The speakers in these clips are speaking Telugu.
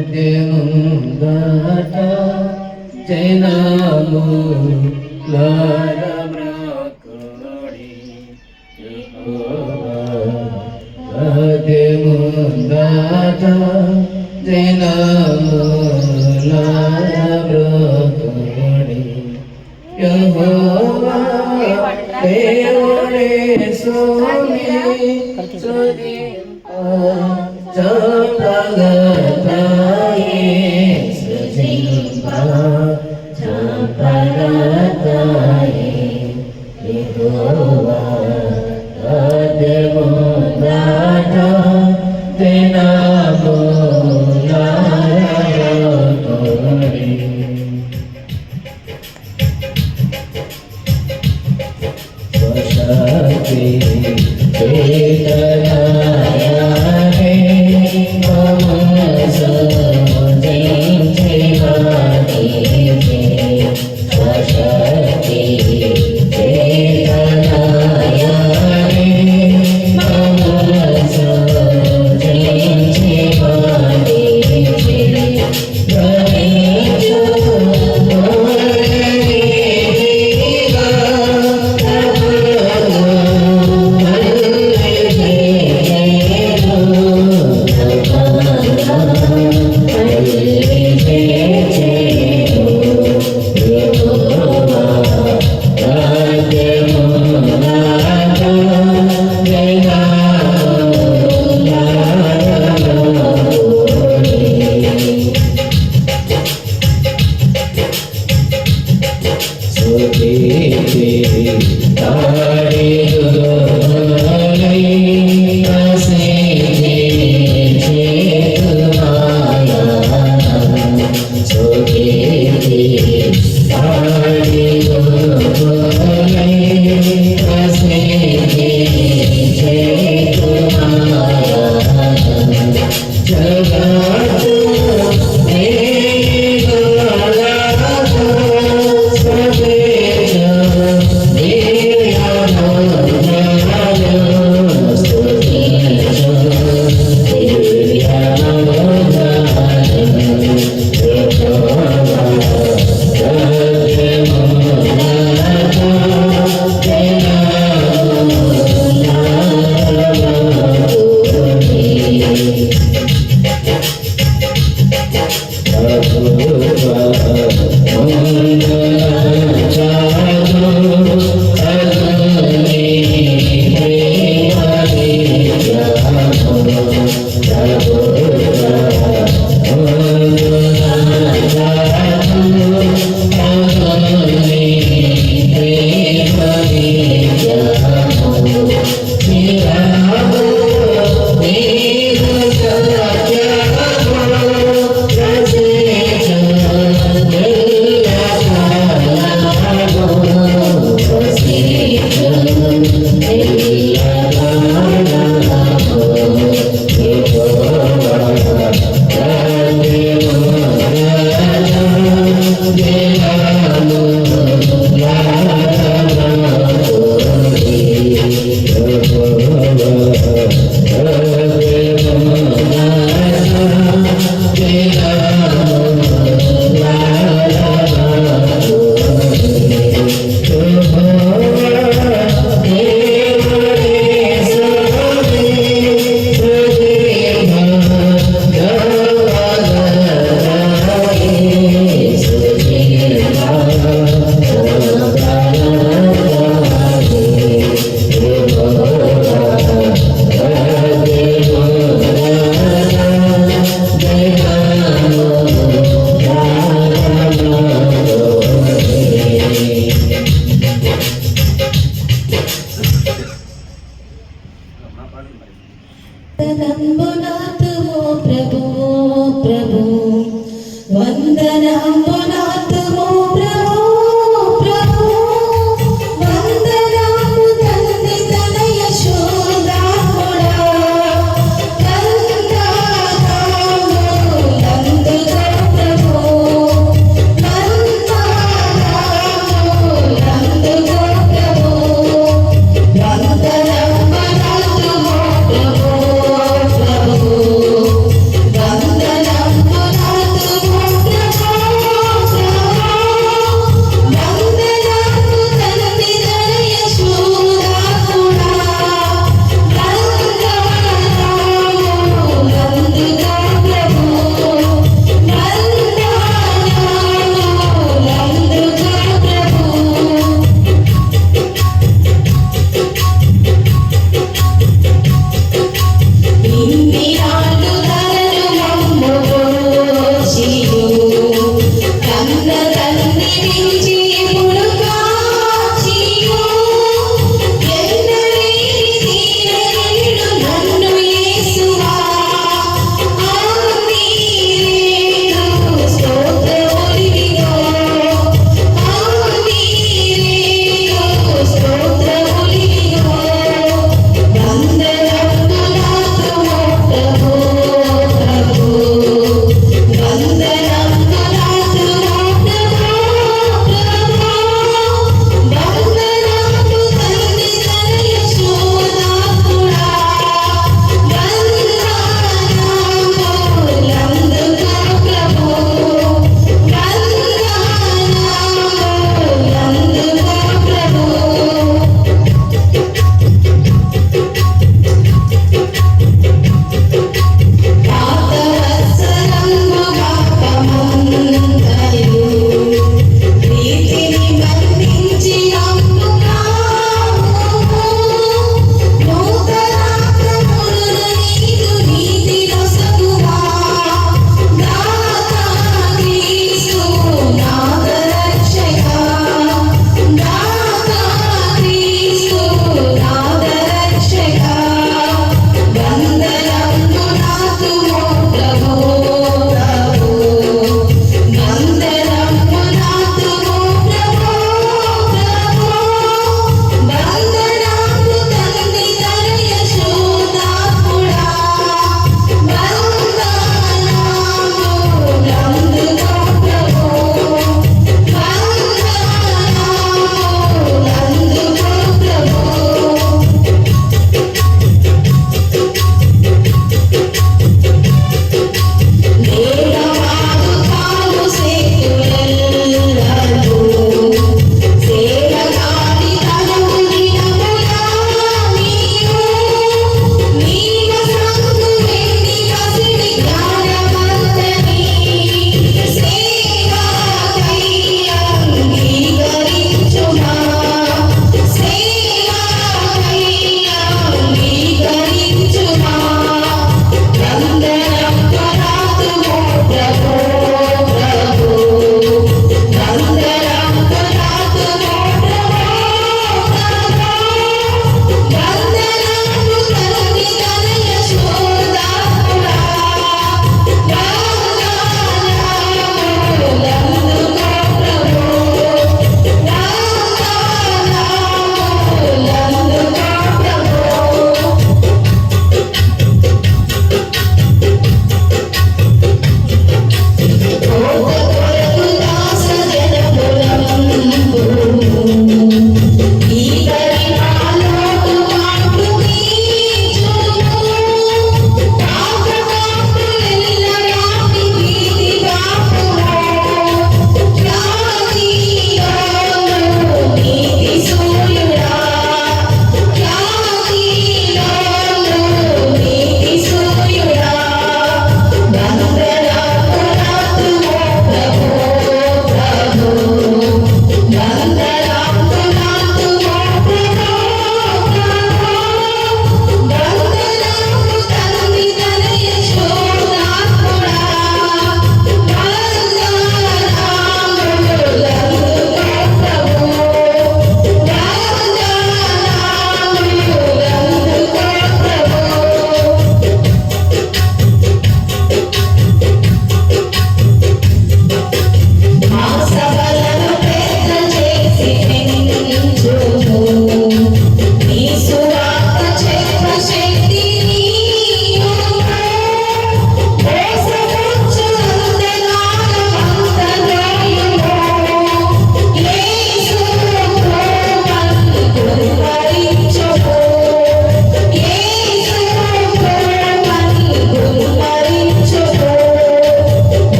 ముందట జైనాము లారమ్రాకోడి అదే ముందట జైనాము లారమ్రాకోడి యెహోవా దేవుడే సోమి సుది చంపగతాయే సజింపా చంపగతాయే యెహోవా అదెముదాట దినము లారకోడి స్వశక్తి చేతనాయనే మమస జయించేవాడే స్వశక్తి చేతనాయనే మమస జయించేవాడే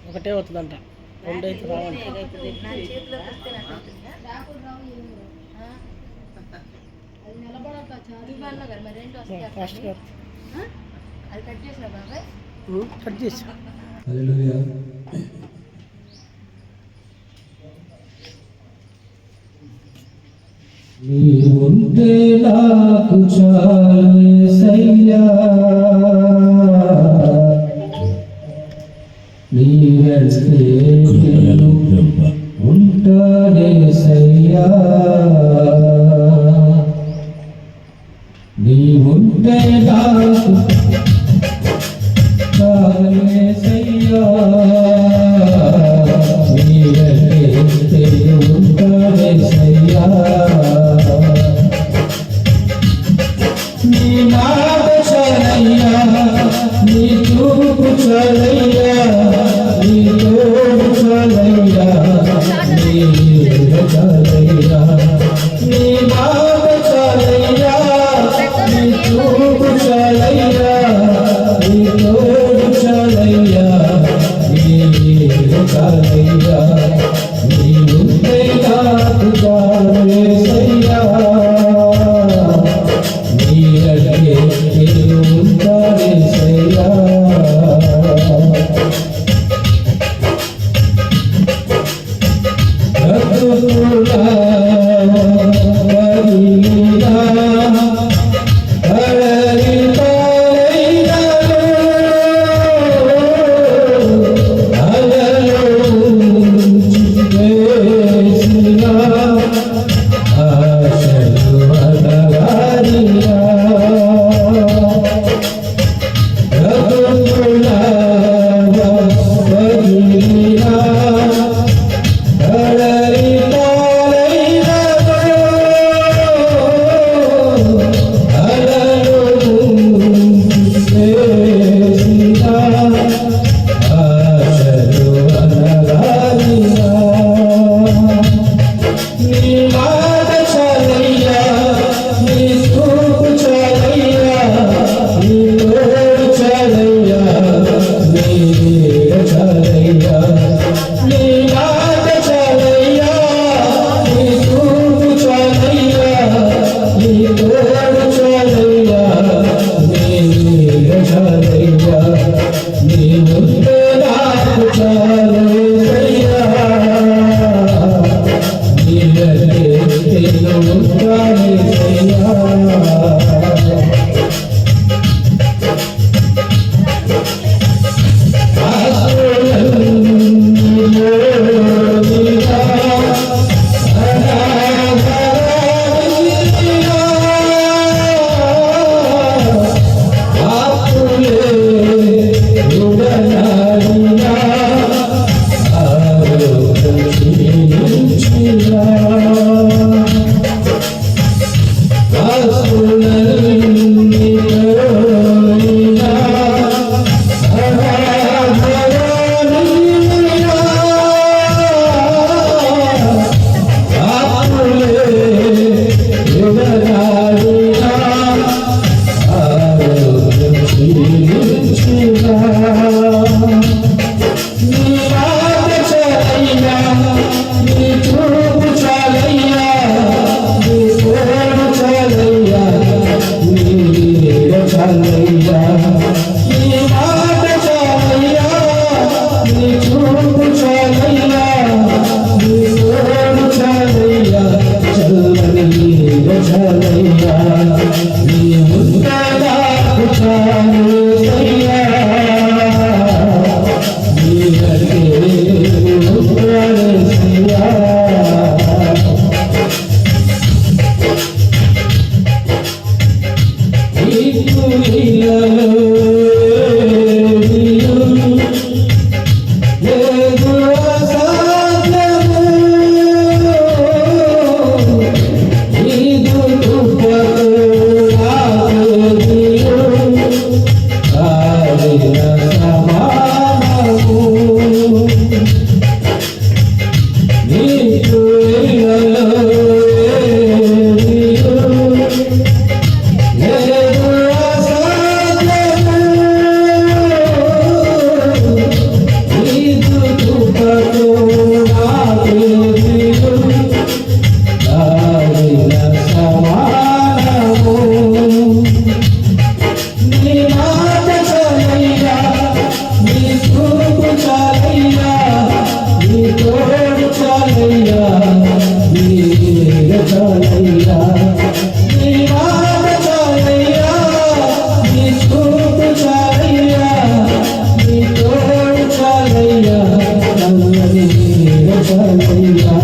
ఒకటే అవుతుందంట, రెండైతే రావంట. కట్ చేసి నీవుంటే నాకు చాలు యేసయ్యా, నీ వెంటే నేను ఉంటానేసయ్యా, నీవుంటే నాకు చాలు యేసయ్యా, నీ వెంటే నేను ఉంటానేసయ్యా, నీ మాట చాలయ్యా, నీ చూపు చాలయ్యా, నీ తోడు చాలయ్యా, నీ నీడ చాలయ్యా, నీ మాట చాలయ్యా, నీ చూపు చాలయ్యా, నీ తోడు చాలయ్యా, నీ నీడ చాలయ్యా, నీవుంటే నాకు చాలు యేసయ్యా, నీడకే నేను ఉంటానేసయ్యా, బ్రతుకులా వదిలినా కడలి పాలైనను, అలలు వేసిన ఆశలు అడగాలినా, బ్రతుకులా వదిలినా కడలి పాలైనను, చాలయ్యా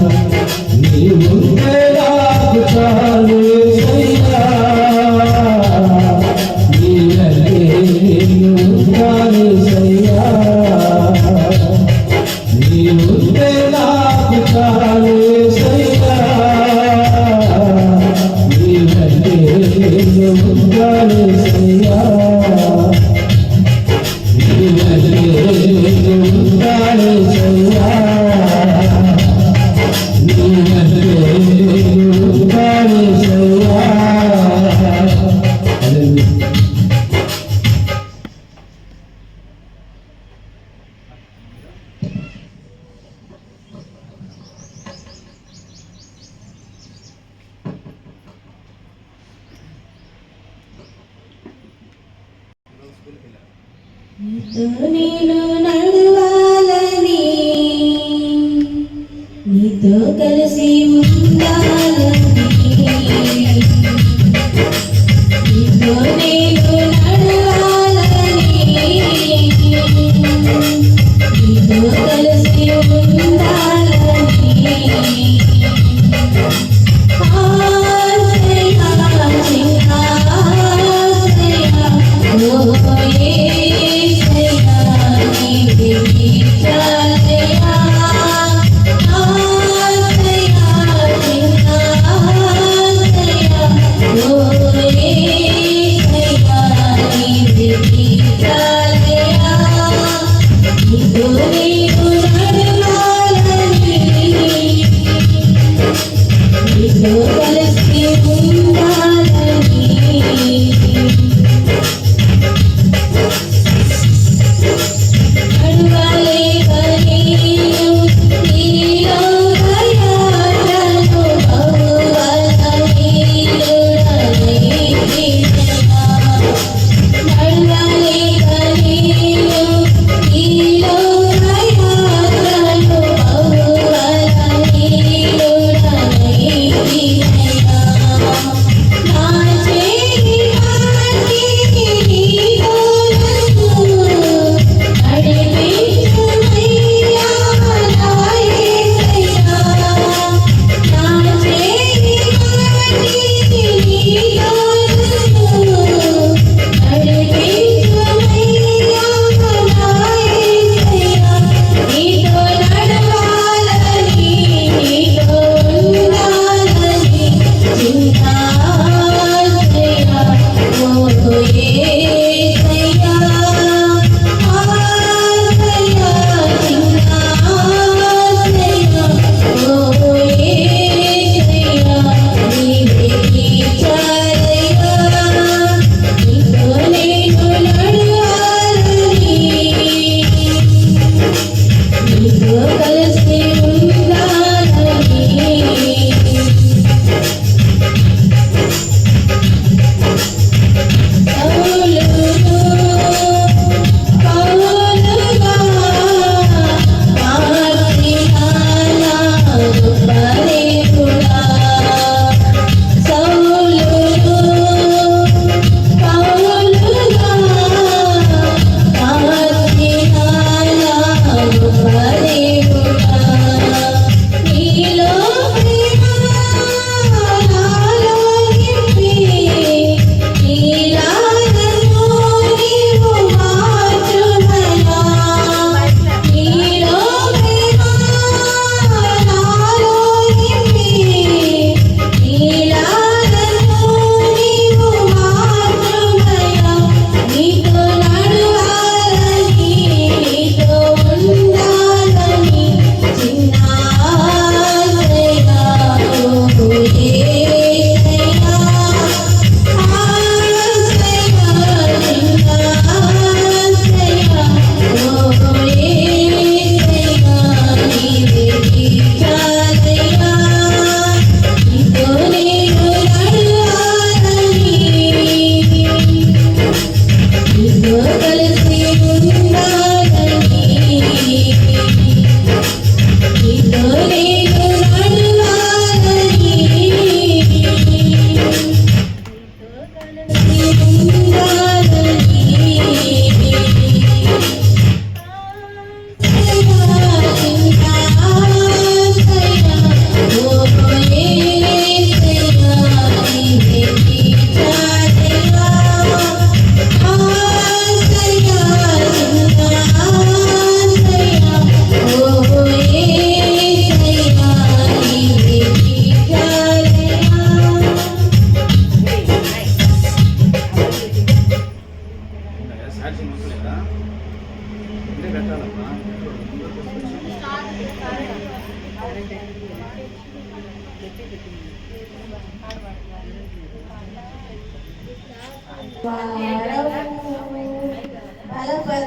నీవుంటే నాకు చాలు యేసయ్యా నీవే ఉంటాను యేసయ్యా నీవుంటే నాకు చాలు యేసయ్యా నీవే ఉంటాను యేసయ్యా నేను నడవాలని నీతో కలిసి ఉండాలని నీతో నేను నడవాలని నీతో కలిసి ఉండాలని ఆశయా ఆశయా ఓ యేసయ్యా నీవే చాలయ్యా ఆశయా ఆశయా ఓ యేసయ్యా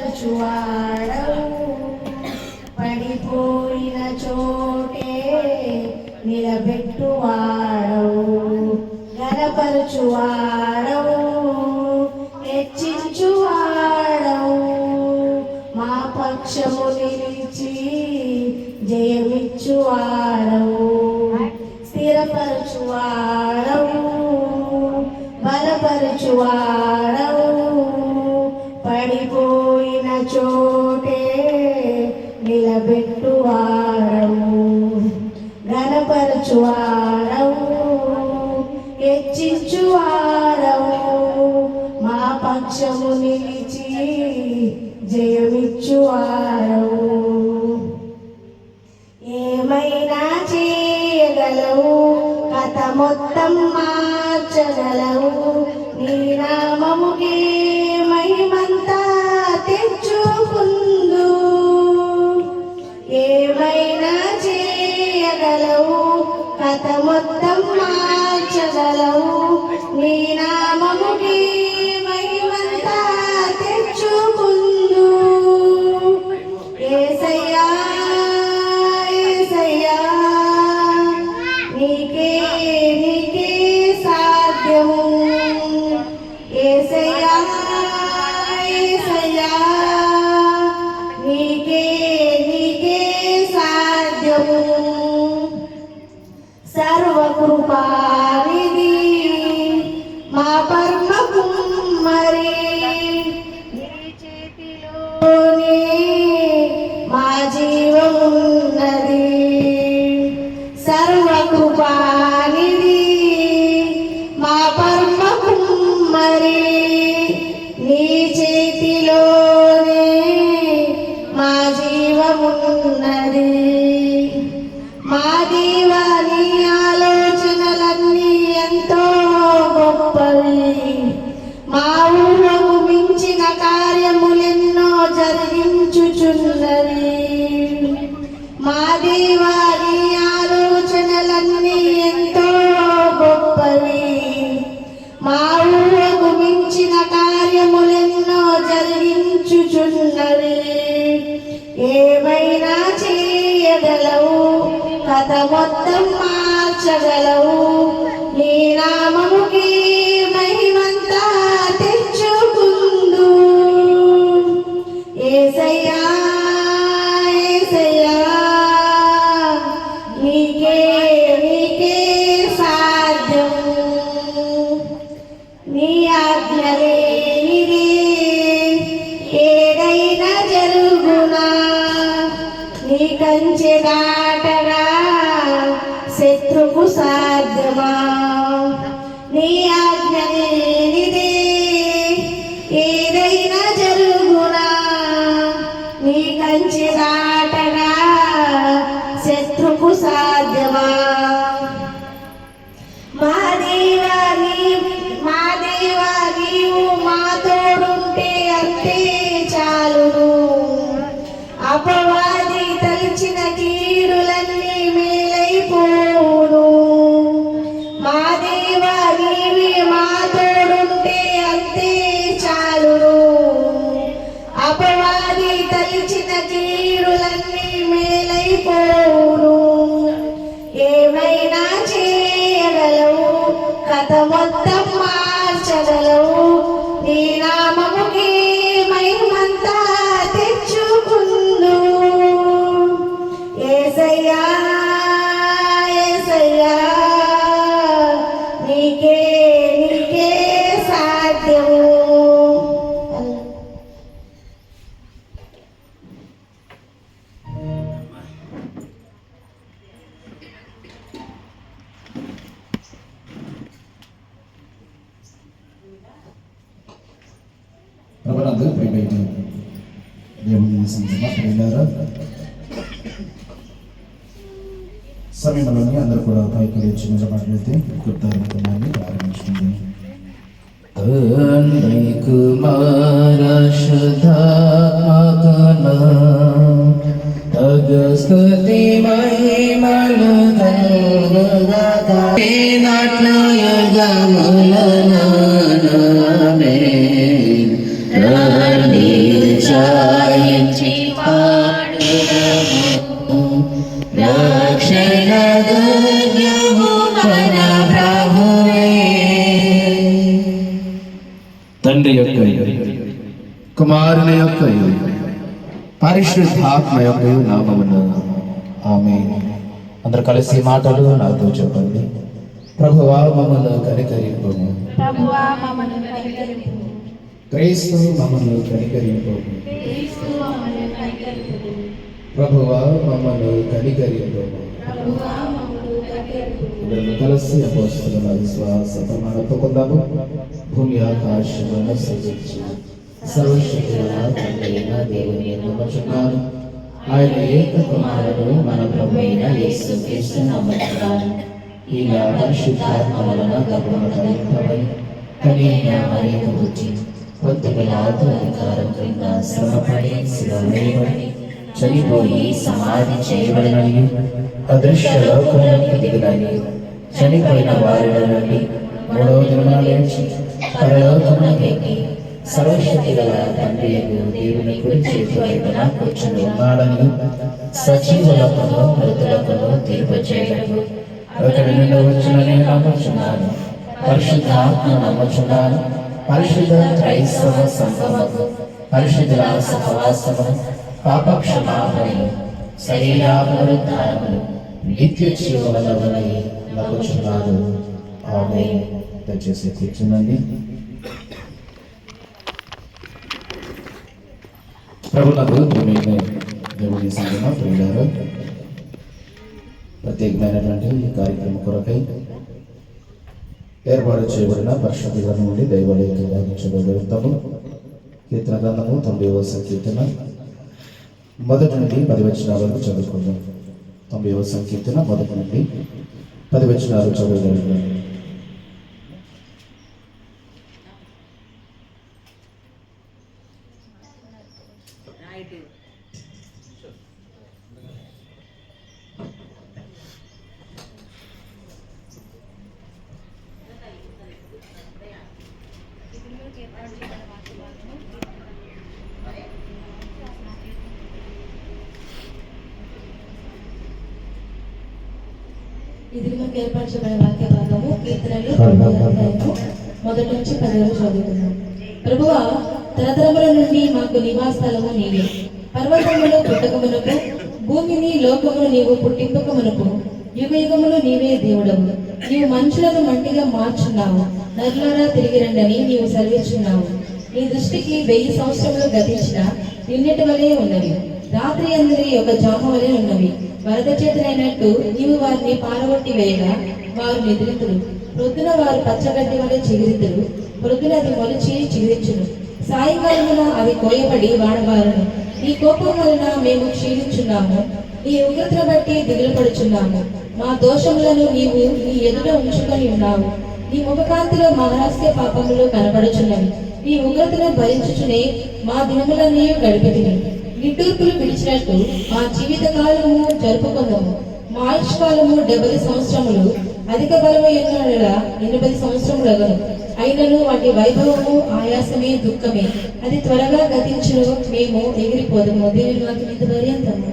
బలపరుచువాడవు పడిపోయిన చోటే నిలబెట్టువాడవు గనపరుచువాడవు హెచ్చించువాడవు మా పక్షము నిలిచి జయమిచ్చువాడవు స్థిరపరచువాడవు బలపరచువాడవు పడిపోయిన చోటే నిలబెట్టువాడవు ఘనపరచువాడవు హెచ్చించువాడవు మా పక్షము నిలిచి జయమిచ్చువాడవు ఏమైనా చేయగలవు కథ మొత్తం మార్చగలవు నీ నామముకే మహిమంతా తెచ్చుకుందు ఏమైనా చేయగలవు కథ మొత్తం మార్చగలవు నీ నామముకే మహిమంతా తెచ్చుకుందు యేసయ్యా యేసయ్యా నీకే నీకే సాధ్యము యేసయ్యా యేసయ్యా నీకే నీకే సాధ్యము సర్వకృపానిధి మా పరమ కుమ్మరి నీ చేతిలోనే మా జీవమున్నది సర్వకృపానిధి మా పరమ కుమ్మరి నీ చేతిలోనే మా జీవమున్నది మా దేవా నీ ఆలోచనలన్నీ ఎంతో గొప్పవి మా ఊహకు మించిన కార్యములెన్నో జరిగించుచున్నవి మా దేవా నీ ఆలోచనలన్నీ ఎంతో గొప్పవి మా ఊహకు మించిన కార్యములెన్నో జరిగించుచున్నవి ఏమైనా చేయగలవు కథ మొత్తం మార్చగలవు నీ నామముకి మహిమంతా తెచ్చుకుందు యేసయ్యా యేసయ్యా నీకే నీకే సాధ్యము నీ ఆజ్ఞ లేనిదే ఏదైనా జరుగునా నీ కంచె దాటగా శత్రుకు సాధ్యమా నీ ఆజ్ఞ లేనిదే ఏదైనా జరుగునా నీ కంచె దాటగా శత్రుకు సాధ్యమా మా దేవా నీవు మా తోడుంటే అంతే చాలును అపవాది తలిచిన కీడులన్నీ మేలైపోను మా దేవా నీవే మా తోడుంటే అంతే చాలును అపవాది తలిచిన కీడులన్నీ మేలైపోను ఏమైనా చేయగలవు కథ మొత్తం మార్చగలవు నీ నామముకే మహిమంతా తెచ్చుకుందు యేసయ్యా యేసయ్యా నీకే నీకే సాధ్యము ప్రభునందు ప్రియమైన దేవుని సంగమా ప్రియులారా సమయంలోని అందరూ కూడా పైకి లేచి నిలబడితే కృతజ్ఞతని ప్రారంభించుకుంది తండ్రి కుమార శుద్ధాత్మకన తగ స్తుతి మహిమలు నాట్లు యుగములలోనే చాయించి పాడుదము రక్షణ దుర్గము మన ప్రభువే. తండ్రి యొక్క కుమారుని యొక్క పరిశుద్ధాత్మ యొక్క నామమున ఆమేన్. అందరు కలిసి మాటలు నాతో చెప్పండి. ప్రభువా మమ్మల్ని కనికరింపుము. ప్రభువా మమ్మల్ని కనికరింపు. క్రీస్తు మమ్మల్ని కనికరింపుము. క్రీస్తు మమ్మల్ని కనికరింపు. ప్రభువా మమ్మల్ని కనికరింపుము. ప్రభువా మమ్మల్ని కనికరింపు. అందరూ కలిసి అపోస్తలుల విశ్వాస ప్రమాణం ఒప్పుకుందాము. భూమి ఆకాశములను సృజించి సర్వశక్తుల తండ్రి అయిన దేవుని నమ్ముచున్నాను. ఆయన ఏక కుమారుడు మన ప్రభు అయిన యేసుక్రీస్తు నమ్ముచున్నాను. ఇలా పరిశుద్ధాత్మ వలన గర్భమున ధరింపబడి కన్యక మరియకు పుట్టి పొంతి పిలాతు అధికారం క్రింద శ్రమపడి శిలువ వేయబడి చనిపోయి సమాధి చేయబడినని అదృశ్య లోకములకు దిగినని చనిపోయిన వారిలో నుండి మూడవ దినమున లేచి పరలోకమునకు ఎక్కి సర్వశక్తి గల తండ్రి దేవుని కుడి చేతి వైపున కూర్చుని ఉన్నాడని సజీవులకును మృతులకును తీర్పు చేయటకు అతడి నుండి వచ్చినని నమ్ముచున్నాను. పరిశుద్ధాత్మ నమ్ముచున్నాను. పరిశుద్ధ క్రైస్తవ సంఘముకు పరిశుద్ధుల సహవాసము పాపక్షమాపణలు శరీర పునరుద్ధారములు నిత్య జీవములవని నమ్ముచున్నాను. ఆమేన్. దయచేసి కూర్చునండి. ప్రభువులకు దేవుని సంగమ ప్రియులారా, ప్రత్యేకమైనటువంటి ఈ కార్యక్రమం కొరకై ఏర్పాటు చేయబడిన పరిశుద్ధ గ్రంథం నుండి దైవాలయము కీర్తన గ్రంథము 90వ సంకీర్తన 1 నుండి 10 వచనాల వరకు చదువుకుందాం. 90వ సంకీర్తన 1 నుండి 10 వచనాలు చదువుకుందాం. ఇది మనకు ఏర్పరచబడిన వాక్య భాగము కీర్తనలు 1 నుంచి 10 వరకు చదువుతున్నాం. ప్రభువా, తరతరముల నుండి మాకు నివాసస్థలము నీవే. పర్వతములు పుట్టకమునకు భూమిని లోకమును నీవు పుట్టింపకమునకు యుగ యుగములు నీవే దేవుడవు. నీవు మనుషులను మంటిగా మార్చున్నావు. నరులారా తిరిగి రండని నీవు సెలవిచ్చున్నావు. నీ దృష్టికి 1000 సంవత్సరములు గతించిన నిన్నటి వలె ఉన్నవి. రాత్రి అందరి ఒక జామ వలె ఉన్నవి. వరద చేతులైనట్టు నీవు వారిని పారగొట్టి వేయగా వారు నిద్రితులు. ప్రొద్దున వారు పచ్చగడ్డి వలె చిగురితులు. ప్రొద్దున అది మొలిచి చిగురించును. సాయంకాలమున అవి కోయబడి వాడబారును. నీ కోపం వలన మేము క్షీణించున్నాము. నీ ఉగ్రతను బట్టి దిగులు పడుచున్నాము. మా దోషములను నీవు నీ ఎదుట ఉంచుకొని ఉన్నావు. నీ ముఖకాంతిలో మా రహస్య పాపములు కనబడుచున్నవి. నీ ఉగ్రతను భరించుచునే మా దినములన్నీ గడిపితివి. నిట్టూర్పులు పిలిచినట్టు మా జీవిత కాలము జరుపుకుందాము. మా ఆయుష్కాలము 70 సంవత్సరములు, అధిక బలము 80 సంవత్సరములు అయినను వాటి వైభవము ఆయాసమే దుఃఖమే. అది త్వరగా గతించును. మేము ఎగిరిపోదము. దేవుని వాక్యం ఇంత పర్యంతము.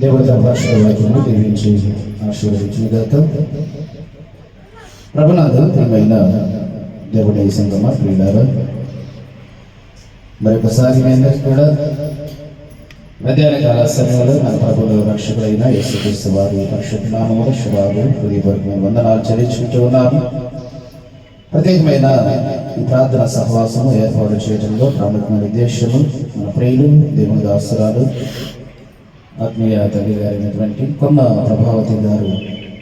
దేవత భాషను దీవించి ఆశీర్వదించుగాక. ప్రభునాథ ప్రియమైన దేవుని సంగమ ప్రియులారా, మరొకసారి మీ అందరికీ కూడా మధ్యాహ్న కాల సమయంలో మన ప్రభువుల రక్షకుడైన యేసుక్రీస్తు వారి పరిశుద్ధ నామములో శుభాలు హృదయపూర్వకమైన వందనాలు చెల్లించుకుంటూ ఉన్నాము. ప్రత్యేకమైన ఈ ప్రార్థన సహవాసము ఏర్పాటు చేయడంలో ప్రాముఖ్యమైన ఉద్దేశము మన ప్రియులు దేవుని దాసురాలు ఆత్మీయ తల్లి గారైనటువంటి కొన్న ప్రభావతి గారు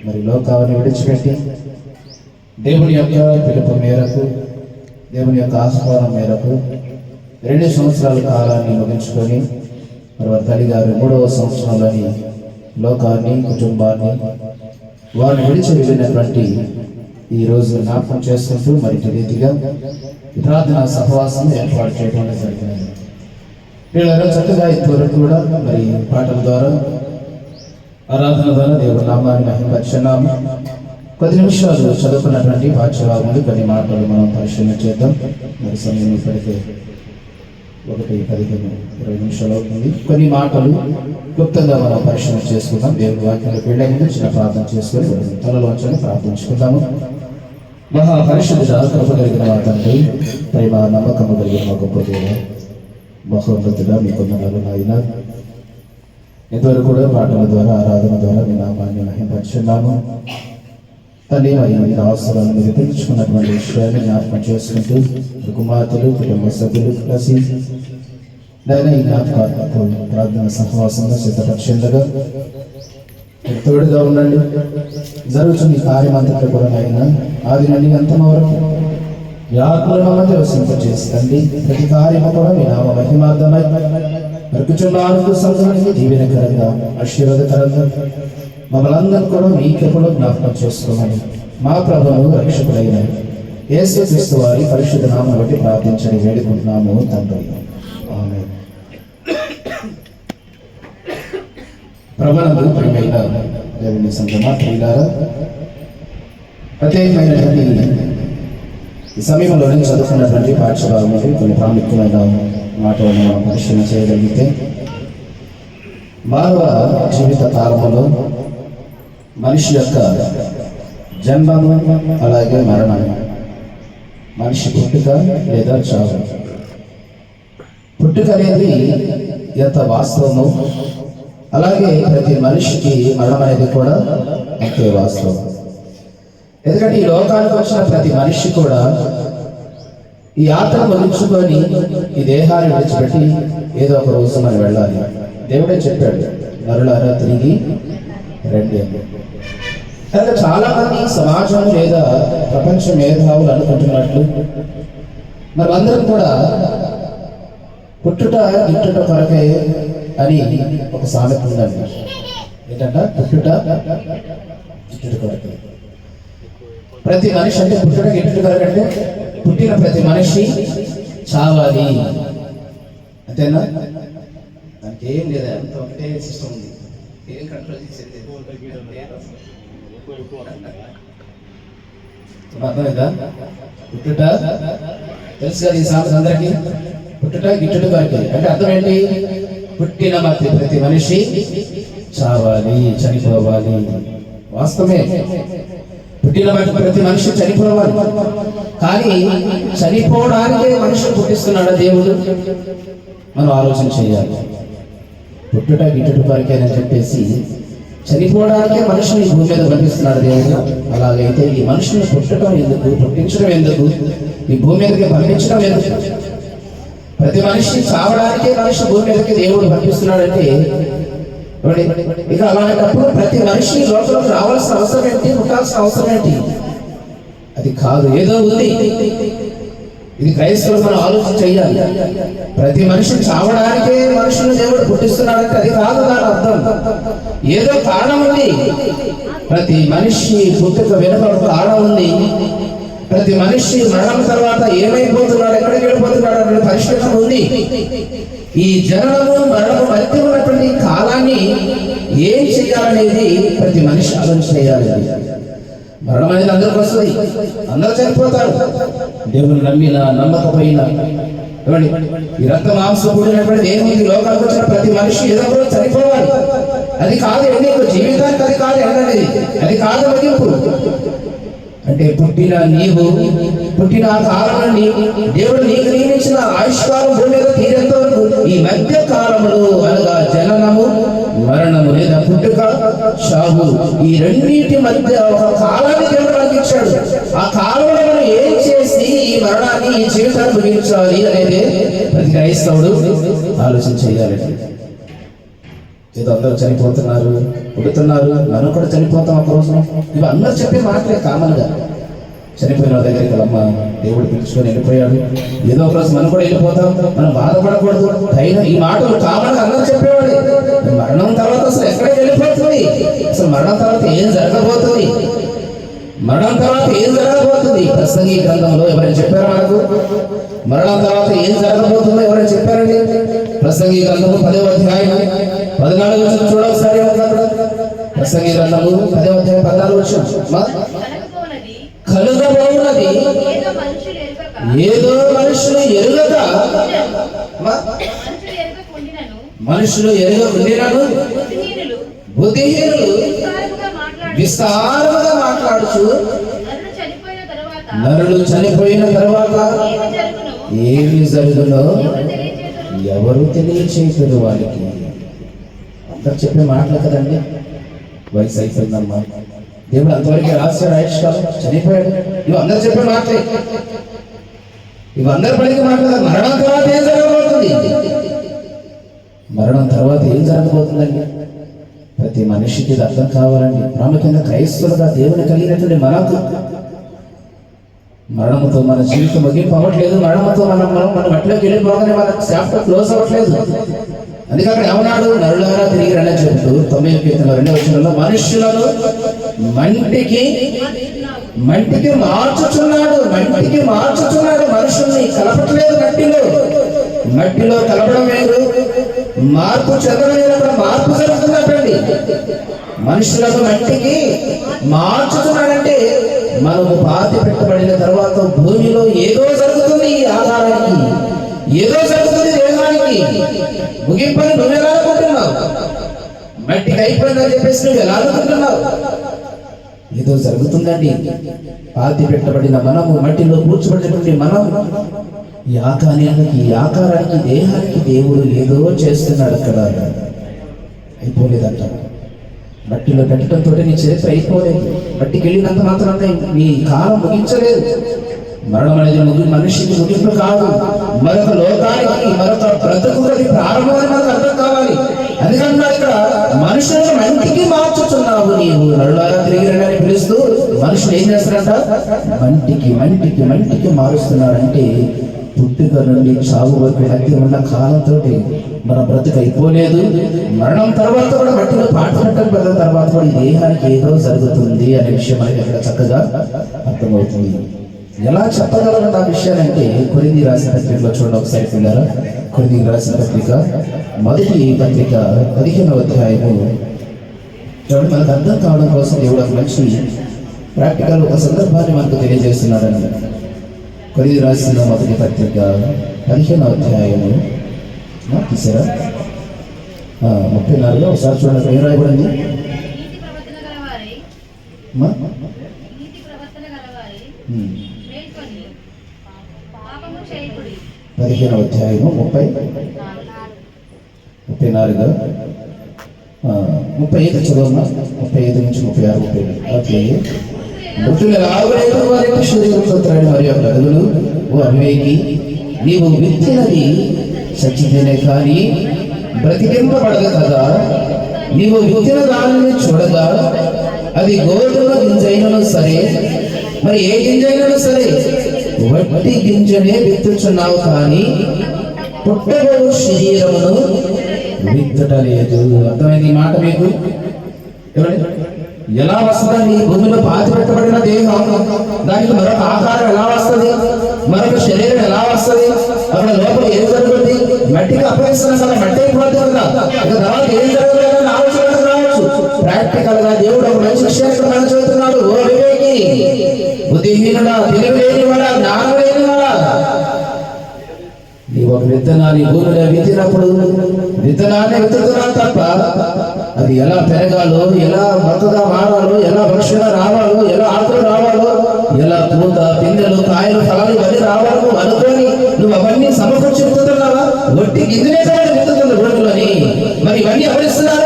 మరి లోకాన్ని విడిచిపెట్టి దేవుని యొక్క పిలుపు మేరకు, దేవుని యొక్క ఆహ్వానం మేరకు 2 సంవత్సరాల కాలాన్ని ముగించుకొని మరి వారి తల్లి గారు 3వ సంవత్సరంలోని లోకాన్ని, కుటుంబాన్ని వారిని విడిచి వెళ్ళినటువంటి ఈ రోజు జ్ఞాపకం చేసుకుంటూ మరి రీతిగా ప్రార్థన సహవాసం ఏర్పాటు చేయడం జరిగింది. 7 చక్కగా ఇంతవరకు కూడా మరి పాటల ద్వారా ఆరాధన ద్వారా దేవుడి నామాన్ని మహిమపరచున్నాము. కొద్ది నిమిషాలు చదువుకున్నటువంటి వాక్యభాగములు కొన్ని మాటలు మనం పరిశీలన చేద్దాం. మరి సమయం ఇప్పటికే 1:15-20 నిమిషాలు అవుతుంది. కొన్ని మాటలు క్లుప్తంగా మనం పరిశీలన చేసుకుందాం. దేవుడి వాక్యాలకు వెళ్ళే ముందు చిన్న ప్రార్థన చేసుకొని తలలోంచని ప్రార్థించుకుందాము. మహాపరిశుద్ధుడా, కృప కలిగిన మా తండ్రి, ప్రేమ నమ్మకము కలిగిన మా గొప్ప దేవ, మహోన్నతుడా మీకు వందనాలు నాయనా. ఇంతవరకు కూడా పాటల ద్వారా ఆరాధన ద్వారా మీ నామాన్ని మహిమపరచున్నాము తండ్రి. మరి మీ అవసరాలను మీరు పిలుచుకున్నటువంటి విషయాన్ని జ్ఞాపకం చేసుకుంటూ కుమార్తెలు కుటుంబ సభ్యులు కలిసి దాని ఈ జ్ఞాపకాలకు ప్రార్థన సహవాసంగా సిద్ధపరిచేందుగా తోడుగా ఉండండి. జరుగుతున్న ఈ కార్యమంతట్లో కూడా అయినా ఆది నుండి అంతం వరకు ఈ ఆత్మలను మధ్య వసింపజేస్తుంది. ప్రతి కార్యము కూడా మీ నామ మహిమార్థమై మరుగుచున్న సంఘానికి దీవెనకరంగా ఆశీర్వాదకరంగా మమ్మల్ని అందరూ కూడా మీ కృపలో జ్ఞాపకం చేసుకోమని మా ప్రభువు రక్షకులైన యేసుక్రీస్తు వారి పరిశుద్ధ నామమును బట్టి ప్రార్థించని వేడుకుంటున్నాము తండ్రి. ఆమేన్. ప్రభునందు ప్రియమైన దేవుని సంఘమా, ప్రియులారా, ప్రత్యేకమైనటువంటి ఈ సమయంలోనే చదువుకున్నటువంటి పాఠ్యభాగంలో కొన్ని ప్రాముఖ్యమైన మాటలను మనం పరిశీలన చేయగలిగితే, మానవ జీవిత కాలంలో మనిషి యొక్క జన్మము అలాగే మరణము, మనిషి పుట్టుక లేదా చావు. పుట్టుక అనేది ఎంత వాస్తవమో అలాగే ప్రతి మనిషికి మరణం అనేది కూడా అంతే వాస్తవం. ఎందుకంటే ఈ లోకానికి వచ్చిన ప్రతి మనిషి కూడా ఈ యాత్ర ముగించుకొని ఈ దేహాన్ని విడిచిపెట్టి ఏదో ఒక రోజు మనం వెళ్ళాలి. దేవుడే చెప్పాడు, మరులారా తిరిగి రండి అని. కానీ చాలా మంది సమాజం లేదా ప్రపంచ మేధావులు అనుకుంటున్నట్లు మనమందరం కూడా పుట్టుట గిట్టుట కొరకే అని ఒక సామెత ఉందండి. ఏంటంట? పుట్టుట గిట్టుట కొరకే. ప్రతి మనిషి అంటే పుట్టుట గిట్టుట కొరకంటే పుట్టిన ప్రతి మనిషి చావాలి, అంతేనా? దానికి ఏం లేదా, అంత ఒకటే సిస్టమ్ ఉంది, ఏం కంట్రోల్ చేసేది అర్థమైందా? పుట్టుట తెలుసు కదా ఈ సామెత అందరికీ. పుట్టుట గిట్టుట కొరకే అంటే అర్థం ఏంటి? పుట్టిన ప్రతి మనిషి చావాలి, చనిపోవాలి. వాస్తవమే, పుట్టిన ప్రతి మనిషి చనిపోవాలి. కానీ చనిపోవడానికే మనిషిని పుట్టిస్తున్నాడా దేవుడు? మనం ఆలోచన చేయాలి. పుట్టుట గిట్టుట కొరకేనని చెప్పేసి చనిపోవడానికే మనిషిని భూమి మీద పంపిస్తున్నాడు దేవుడు. అలాగైతే ఈ మనిషిని పుట్టడం ఎందుకు, పుట్టించడం ఎందుకు, ఈ భూమి మీదకి పంపించడం ఎందుకు? ప్రతి మనిషి చావడానికే మనిషి భూమి మీదకి దేవుడు పంపిస్తున్నాడంటే ఇక అలాంటప్పుడు ప్రతి మనిషి లోకంలోకి రావాల్సిన అవసరం ఏంటి, పుట్టాల్సిన అవసరం ఏంటి? అది కాదు, ఏదో ఉంది. ఇది క్రైస్తవులు మనం ఆలోచన చేయాలి. ప్రతి మనిషి చావడానికే మనుషులను దేవుడు పుట్టిస్తున్నాడంటే అది కాదు దాని అర్థం. ఏదో కారణం ఉంది. ప్రతి మనిషి పుట్టుక వెనుక ఒక కారణం ఉంది. ప్రతి మనిషి మరణం తర్వాత ఏమైపోతున్నాడు, ఎక్కడికి వెళ్ళిపోతున్నాడు అనే పరిష్కారం ఉంది. ఈ జననము మరణము మధ్య ఉన్నటువంటి కాలాన్ని ఏం చేయాలనేది ప్రతి మనిషి ఆలోచన చేయాలి. మరణం అనేది అందరికి వస్తుంది, అందరూ చనిపోతారు. దేవుని నమ్మినా నమ్మకపోయినా ఈ రక్త మాంసం కూడినటువంటి ఏముంది, లోకానికి వచ్చిన ప్రతి మనిషి ఏదో కూడా చనిపోవాలి. అది కాదు ఎన్నిక జీవితానికి, అది కాదు ఎన్నది, అది కాదు ముగింపు. అంటే పుట్టిన నీవు, పుట్టిన కాలాన్ని దేవుడు నీకు నియమించిన ఆయుష్కాలం భూమి మీద తీరేంత వరకు ఈ మధ్య కాలంలో అనగా జననము మరణము లేదా పుట్టుక చావు, ఈ రెండింటి మధ్య ఒక కాలాన్ని దేవుడు మనకి ఇచ్చాడు. ఆ కాలంలో మనం ఏం చేసి ఈ మరణాన్ని, ఈ జీవితాన్ని ముగించాలి అనేది ప్రతి క్రైస్తవుడు ఆలోచన చేయాలి. ఏదో అందరూ చనిపోతున్నారు, పుడుతున్నారు, మనం కూడా చనిపోతాం ఒక రోజు. ఇవి అందరూ చెప్పే మాటలే కామన్గా. చనిపోయిన దగ్గరికి వెళ్ళమ్మ, దేవుడు పిలుచుకొని వెళ్ళిపోయాడు, ఏదో ఒక రోజు మనం కూడా వెళ్ళిపోతాం, మనం బాధపడకూడదు. అయినా ఈ మాటలు కామన్గా అందరూ చెప్పేవాడు. మరణం తర్వాత అసలు ఎక్కడికి వెళ్ళిపోతుంది, అసలు మరణం తర్వాత ఏం జరగబోతుంది, మరణం తర్వాత ఏం జరగబోతుంది? ప్రసంగి గ్రంథంలో ఎవరైనా చెప్పారు మనకు? మరణం తర్వాత ఏం జరగబోతుందో ఎవరైనా చెప్పారండి? ప్రసంగి గ్రంథము 10వ అధ్యాయం 14 చూడొకసారి. ప్రసంగి గ్రంథము 10వ అధ్యాయం 14వ వచనం. కలగబోనది కలుగబోవున్నది ఏదో మనుషులు ఎరుగక ఏదో మనుషులు ఎరుగక మనుషులు ఎరుగకుండినను బుద్ధిహీనులు విస్తారముగా మాట్లాడుచు నరులు చనిపోయిన తర్వాత ఏమి జరుగునో ఎవరు తెలియచేయరు వారికి. అందరు చెప్పే మాటలు కదండి. వయసు అయిపోయిందమ్మా, దేవుడు అంతవరకు రాశాడు, ఆయుష్కాలం చనిపోయాడు. ఇవి అందరు చెప్పే మాటలే, ఇవి అందరు పలికి మాటలు. మరణం తర్వాత ఏం జరగబోతుంది? మరణం తర్వాత ఏం జరగబోతుందండి? ప్రతి మనిషికి ఇది అర్థం కావాలండి. ప్రాముఖ్యంగా క్రైస్తవులుగా దేవుని కలిగినటువంటి మనకు మరణంతో మన జీవితం ముగింపు అవ్వట్లేదు. మరణంతో మనం మట్టిలోకి వెళ్ళిపోగానే మన చాప్టర్ క్లోజ్ అవ్వట్లేదు. అందుకే అక్కడ ఏమన్నాడు? నరులారా తిరిగి రండి చెబుతూ 9వ కీర్తన 2వ వచనంలో మనుష్యులను మంటికి మార్చుచున్నాడు. మనుషుల్ని కలపట్లేదు. మట్టిలో కలపడం వేరు, మార్పు చెందడం, మార్పు జరుగుతున్నట్టండి. మనుషులను మట్టికి మార్చుతున్నాడంటే మనము పాతి పెట్టబడిన తర్వాత భూమిలో ఏదో జరుగుతుంది. ఈ ఆధారానికి ఏదో జరుగుతుంది. దేహానికి ముగింపని నువ్వు ఎలా అనుకుంటున్నావు? మట్టికి అయిపోయిందని చెప్పేసి నువ్వు ఎలా అనుకుంటున్నావు? ఏదో జరుగుతుందండి. పాతి పెట్టబడిన మనము, మట్టిలో కూర్చోబడినటువంటి మనం, ఈ ఆకారానికి దేహానికి దేవుడు ఏదో చేస్తున్నాడు. అక్కడ అయిపోలేదంట. మట్టిలో పెట్టడంతో నీ చరిత్ర అయిపోలేదు. మట్టికి వెళ్ళినంత మాత్రమే నీ కాలం ముగించలేదు. మరణం అనేది మనిషికి ముగింపు కాదు, మరొక లోకానికి, మరొక బ్రతుకులకి ప్రారంభం అని మనకు అర్థం కావాలి. అందుకన్నా ఇక్కడ మనుషులను మంటికి మార్చుతున్నావు నీవు. నరులారా తిరిగి రండి పిలుస్తూ మనుషులు ఏం చేస్తారంట? మంటికి మారుస్తున్నారంటే పుట్టుక నుండి చావు వరకు హత్య ఉన్న కాలంతో మన బ్రతుకు అయిపోలేదు. మరణం తర్వాత కూడా మట్టిలో పాటినట్టు పెద్ద తర్వాత కూడా ఈ దేహానికి ఏదో జరుగుతుంది అనే విషయం మనకి అక్కడ చక్కగా అర్థమవుతుంది. ఎలా చెప్పగలను ఆ విషయాలంటే కొరింథీ రాసిన పత్రికలో చూడండి ఒకసారి పిల్లరా. కొరింథీ రాసిన పత్రిక 1వ పత్రిక 15వ అధ్యాయము చూడండి. మనకు అర్థం కావడం కోసం దేవుడు ఒక మంచి ప్రాక్టికల్ ఒక సందర్భాన్ని మనకు తెలియజేస్తున్నాడని. కొరింథీ రాసిన 1వ పత్రిక 15వ అధ్యాయము తీసారా 34లో ఒకసారి చూడండి. ఏం రాయబడింది? 15వ అధ్యాయము 34 35 చదవమ్మా. 35 నుంచి 36 37. మృతులు ఎలాగైతే వారికి శరీరం మరియు బ్రతుకులు ఓ అవివేకి, నీవు విత్తినది చచ్చితేనే కానీ బ్రతికింపబడదు కదా. నీవు విత్తిన దానిని చూడగా అది గోధుమ గింజైనను సరే, మరి ఏ గింజైనను సరే వట్టి గింజనే విత్తుచున్నావు, కానీ పుట్టబోవు శరీరమును విత్తుటలేదు. అర్థమైంది ఈ మాట మీకు? ఎలా వస్తుందండి? భూమిలో పాతి పెట్టబడిన దేహం, దానికి మరొక ఆకారం ఎలా వస్తుంది? మరొక శరీరం ఎలా వస్తుంది? అక్కడ లోపల ఏం జరుగుతుంది? మట్టికి అప్పగిస్తున్నా కదా, మట్టి అయిపోతుంది కదా. తర్వాత ఏం జరుగుతుంది ఆలోచన రావచ్చు. ప్రాక్టికల్ గా దేవుడు ఒక మంచి విషయాన్ని మనం చదువుతున్నాడు. ఓ వివేకి, బుద్ధిహీనుడా, తెలివి లేనివాడా, జ్ఞానం లేనివాడా, నీ ఒక విత్తనాన్ని భూమిలో విత్తినప్పుడు విత్తనాన్ని విత్తుతున్నాను తప్ప అది ఎలా పెరగాలో, ఎలా మొక్కగా మారాలో, ఎలా వృక్షంగా రావాలో, ఎలా ఆకులు రావాలో, ఎలా పూత, పిందెలు, కాయలు, ఫలాలు ఇవన్నీ రావాలో అనుకోని నువ్వు అవన్నీ సమకూర్చి విత్తుతున్నావా? ఒట్టి గింజలే కదా విత్తుతుంది భూమిలోని. మరి ఇవన్నీ ఎవరిస్తున్నారు?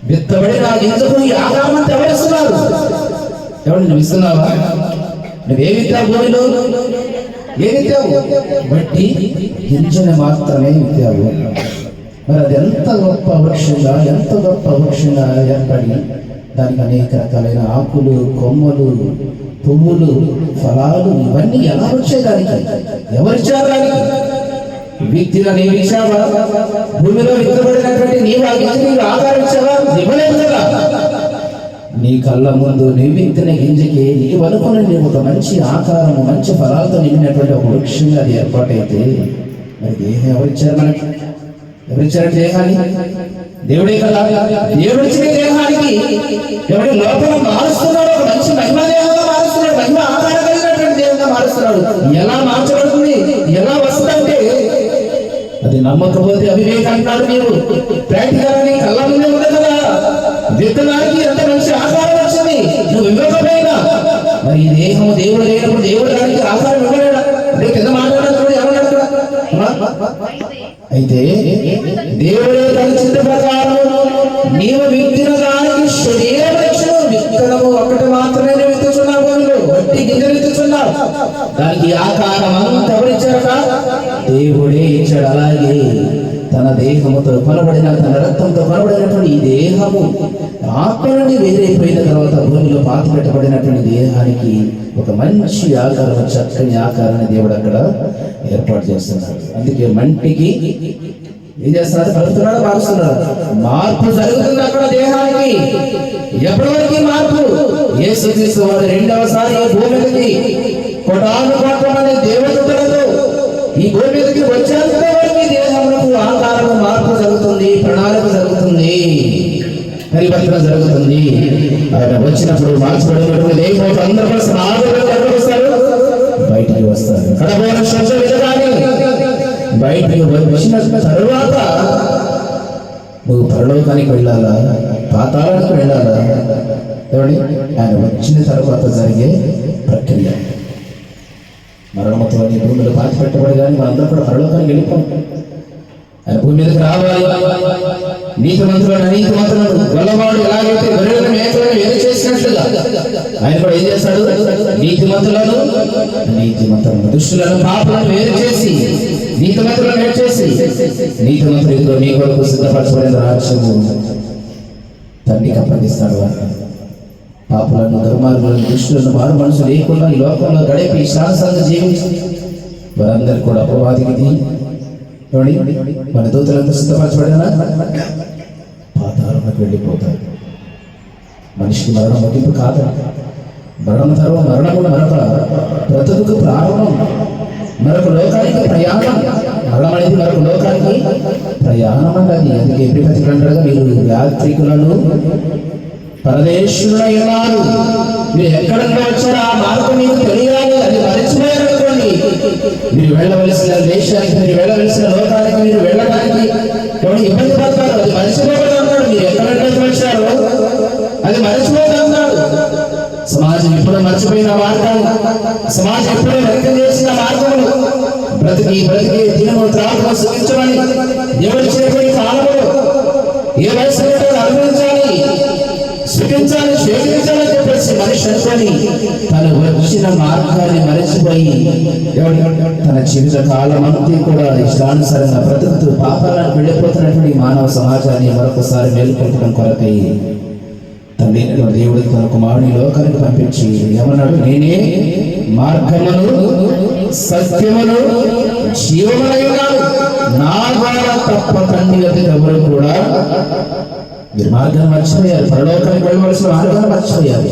విత్తబడిన గింజకు ఈ ఆహారం అంతా ఎవరిస్తున్నారు? ఎవరు నువ్వు ఇస్తున్నావా? నువ్వే విత్తావు భూమిలో? ఏ విత్తావు? బట్టి గింజను మాత్రమే విత్తావు. మరి అది ఎంత గొప్ప వృక్షంగా ఏర్పడి దానికి అనేక రకాలైన ఆకులు, కొమ్మలు, పువ్వులు, ఫలాలు ఇవన్నీ ఎలా వచ్చాయి? దానికి ఎవరిచ్చారు? దానికి విత్తిన నీవు ఇచ్చావా? భూమిలో విత్తబడినటువంటి నీవు ఆ గింజ నీవు ఆధారం ఇచ్చావా? ఇవ్వలేదు కదా. నీ కళ్ళ ముందు నీవు విత్తిన గింజకి నీవు అనుకుని నీవు ఒక మంచి ఆకారము, మంచి ఫలాలతో నిండినటువంటి ఒక వృక్షంగా అది ఏర్పాటైతే మరి దేహం ఎవరిచ్చారు మనకి? ఎవరిచ్చారు దేహాన్ని? దేవుడే కదా. దేవుడిచ్చిన దేహానికి ఎవరి లోపల మారుస్తున్నాడు, ఒక మంచి మహిమ దేహంగా మారుస్తున్నాడు, మహిమ ఆధార కలిగినటువంటి దేహంగా మారుస్తున్నాడు. ఎలా మార్చబడుతుంది, ఎలా వస్తుందంటే అది నమ్మకపోతే అవివేకం అంటారు మీరు. ప్రాక్టికల్ అని కళ్ళ ముందే ఉంది కదా. విత్తనానికి ఎంత మంచి ఆకారం వచ్చింది, నువ్వు ఇవ్వకపోయినా మరి ఈ దేహము దేవుడు లేనప్పుడు దేవుడు దానికి ఆకారం ఇవ్వలేడా? అంటే కింద మాట్లాడుతున్నాడు ఎవరు? అయితే దేవుడే తన చిత్త ప్రకారం నీవు విత్తిన దానికి శరీరం విత్తనము ఒకటి మాత్రమే విత్తుచున్నావు, వట్టి గింజలు విత్తుచున్నావు. దానికి ఆకారం అంతా ఎవరిచ్చారట? దేవుడే ఇచ్చాడు. అలాగే తన దేహముతో కొనబడిన, తన రక్తంతో కొనబడినటువంటి ఈ దేహము ఆత్మ నుండి వేరైపోయిన తర్వాత భూమిలో పాత పెట్టబడినటువంటి దేహానికి ఒక మంచి ఆకారం, చక్కని ఆకారాన్ని దేవుడు అక్కడ ఏర్పాటు చేస్తున్నాడు. అందుకే మంటికి ఏం చేస్తున్నాడు? కలుపుతున్నాడు, మారుస్తున్నాడు. మార్పు జరుగుతుంది అక్కడ దేహానికి. ఎప్పటి వరకు మార్పు? యేసుక్రీస్తు వారు రెండవసారి భూమి మీదకి కోటాను కోట్ల మంది దేవదూతలతో ఈ భూమి మీదకి వచ్చేంత వరకు దేహంలో ఆకారము మార్పు జరుగుతుంది, ప్రణాళిక జరుగుతుంది, పరివర్తన జరుగుతుంది. ఆయన వచ్చినప్పుడు మార్చబడినటువంటి దేహంలో అందరూ ఎక్కడికి వస్తారు? బయటికి వస్తారు. కడబోన శబ్ద వినగానే బయటికి వచ్చిన తరువాత నువ్వు పరలోకానికి వెళ్ళాలా, పాతాళానికి వెళ్ళాలా? ఏమండి, ఆయన వచ్చిన తర్వాత జరిగే ప్రక్రియ. మరణమతో భూమిలో పాతి పెట్టబడి కానీ మనందరూ కూడా పరలోకానికి వెళ్ళిపోం. ఆయన భూమి మీదకి రావాలి. నీతిమంతులను అనీతిమంతులను గొల్లవాడు ఎలాగైతే గొర్రెలను మేకలను వేరు చేసినట్లుగా ఆయన కూడా ఏం చేస్తాడు? నీతిమంతులను అనీతిమంతులను, దుష్టులను పాపులను వేరు చేసి నీతిమంతులను వేరు చేసి నీతిమంతులు ఇదిగో మీ కొరకు సిద్ధపరచబడిన రాజ్యము తండ్రికి అప్పగిస్తాడు. పాపులను, దుర్మార్గులను, దుష్టులను, మారు మనసు లేకుండా ఈ లోకంలో గడిపి శాశ్వతంగా జీవించి వారందరూ కూడా అపవాదికి మన దూతలంతా సిద్ధపరచబడినా పాతాళంలోకి వెళ్ళిపోతారు. మనిషికి మరణం ముగింపు కాదు. మరణం తర్వాత మరణము మరొక బ్రతుకు ప్రారంభం, మరొక లోకానికి ప్రయాణం. మరణం అనేది మరొక లోకానికి ప్రయాణం అన్నది. అందుకే ఎప్పుడు అంటారుగా, మీరు యాత్రికులను పరదేశులై ఉన్నారు, మీరు ఎక్కడ వచ్చారో ఆ మార్గం మీకు తెలియాలి. అది మరచిపోయారనుకోండి, మీరు వెళ్ళవలసిన దేశానికి, మీరు వెళ్ళవలసిన లోకానికి మీరు వెళ్ళడానికి ఇబ్బంది పడతారు. అది మరచిపోకూడదు అన్నాడు. మీరు ఎక్కడ వచ్చారో అది మరచిపోదు అన్నాడు. సమాజం ఎప్పుడో మర్చిపోయిన మార్గం, సమాజం ఎప్పుడో వ్యక్తం చేసిన మార్గములు బ్రతికి దినము త్రాగము సుఖించమని ఎవరు చేయబడి కాలంలో ఏ వయసు అనుభవించాలి, సుఖించాలి, స్వీకరించాలని చెప్పేసి మనిషి అనుకొని తను వచ్చిన మార్గాన్ని మరచిపోయి తన జీవిత కాలం అంతా కూడా ఇష్టానుసారంగా బ్రతుకుతూ పాపాలను వెళ్ళిపోతున్నటువంటి మానవ సమాజాన్ని మరొకసారి మేలుకొల్పడం కొరకై తండ్రి దేవుడు తన కుమారుని లోకానికి పంపించి ఏమన్నాడు? నేనే మార్గమును సత్యమును జీవమునై ఉన్నాను, నా ద్వారా తప్ప తండ్రి ఎవరు కూడా. మీరు మార్గాన్ని మర్చిపోయారు, పరలోకానికి వెళ్ళవలసిన మార్గాన్ని మర్చిపోయారు.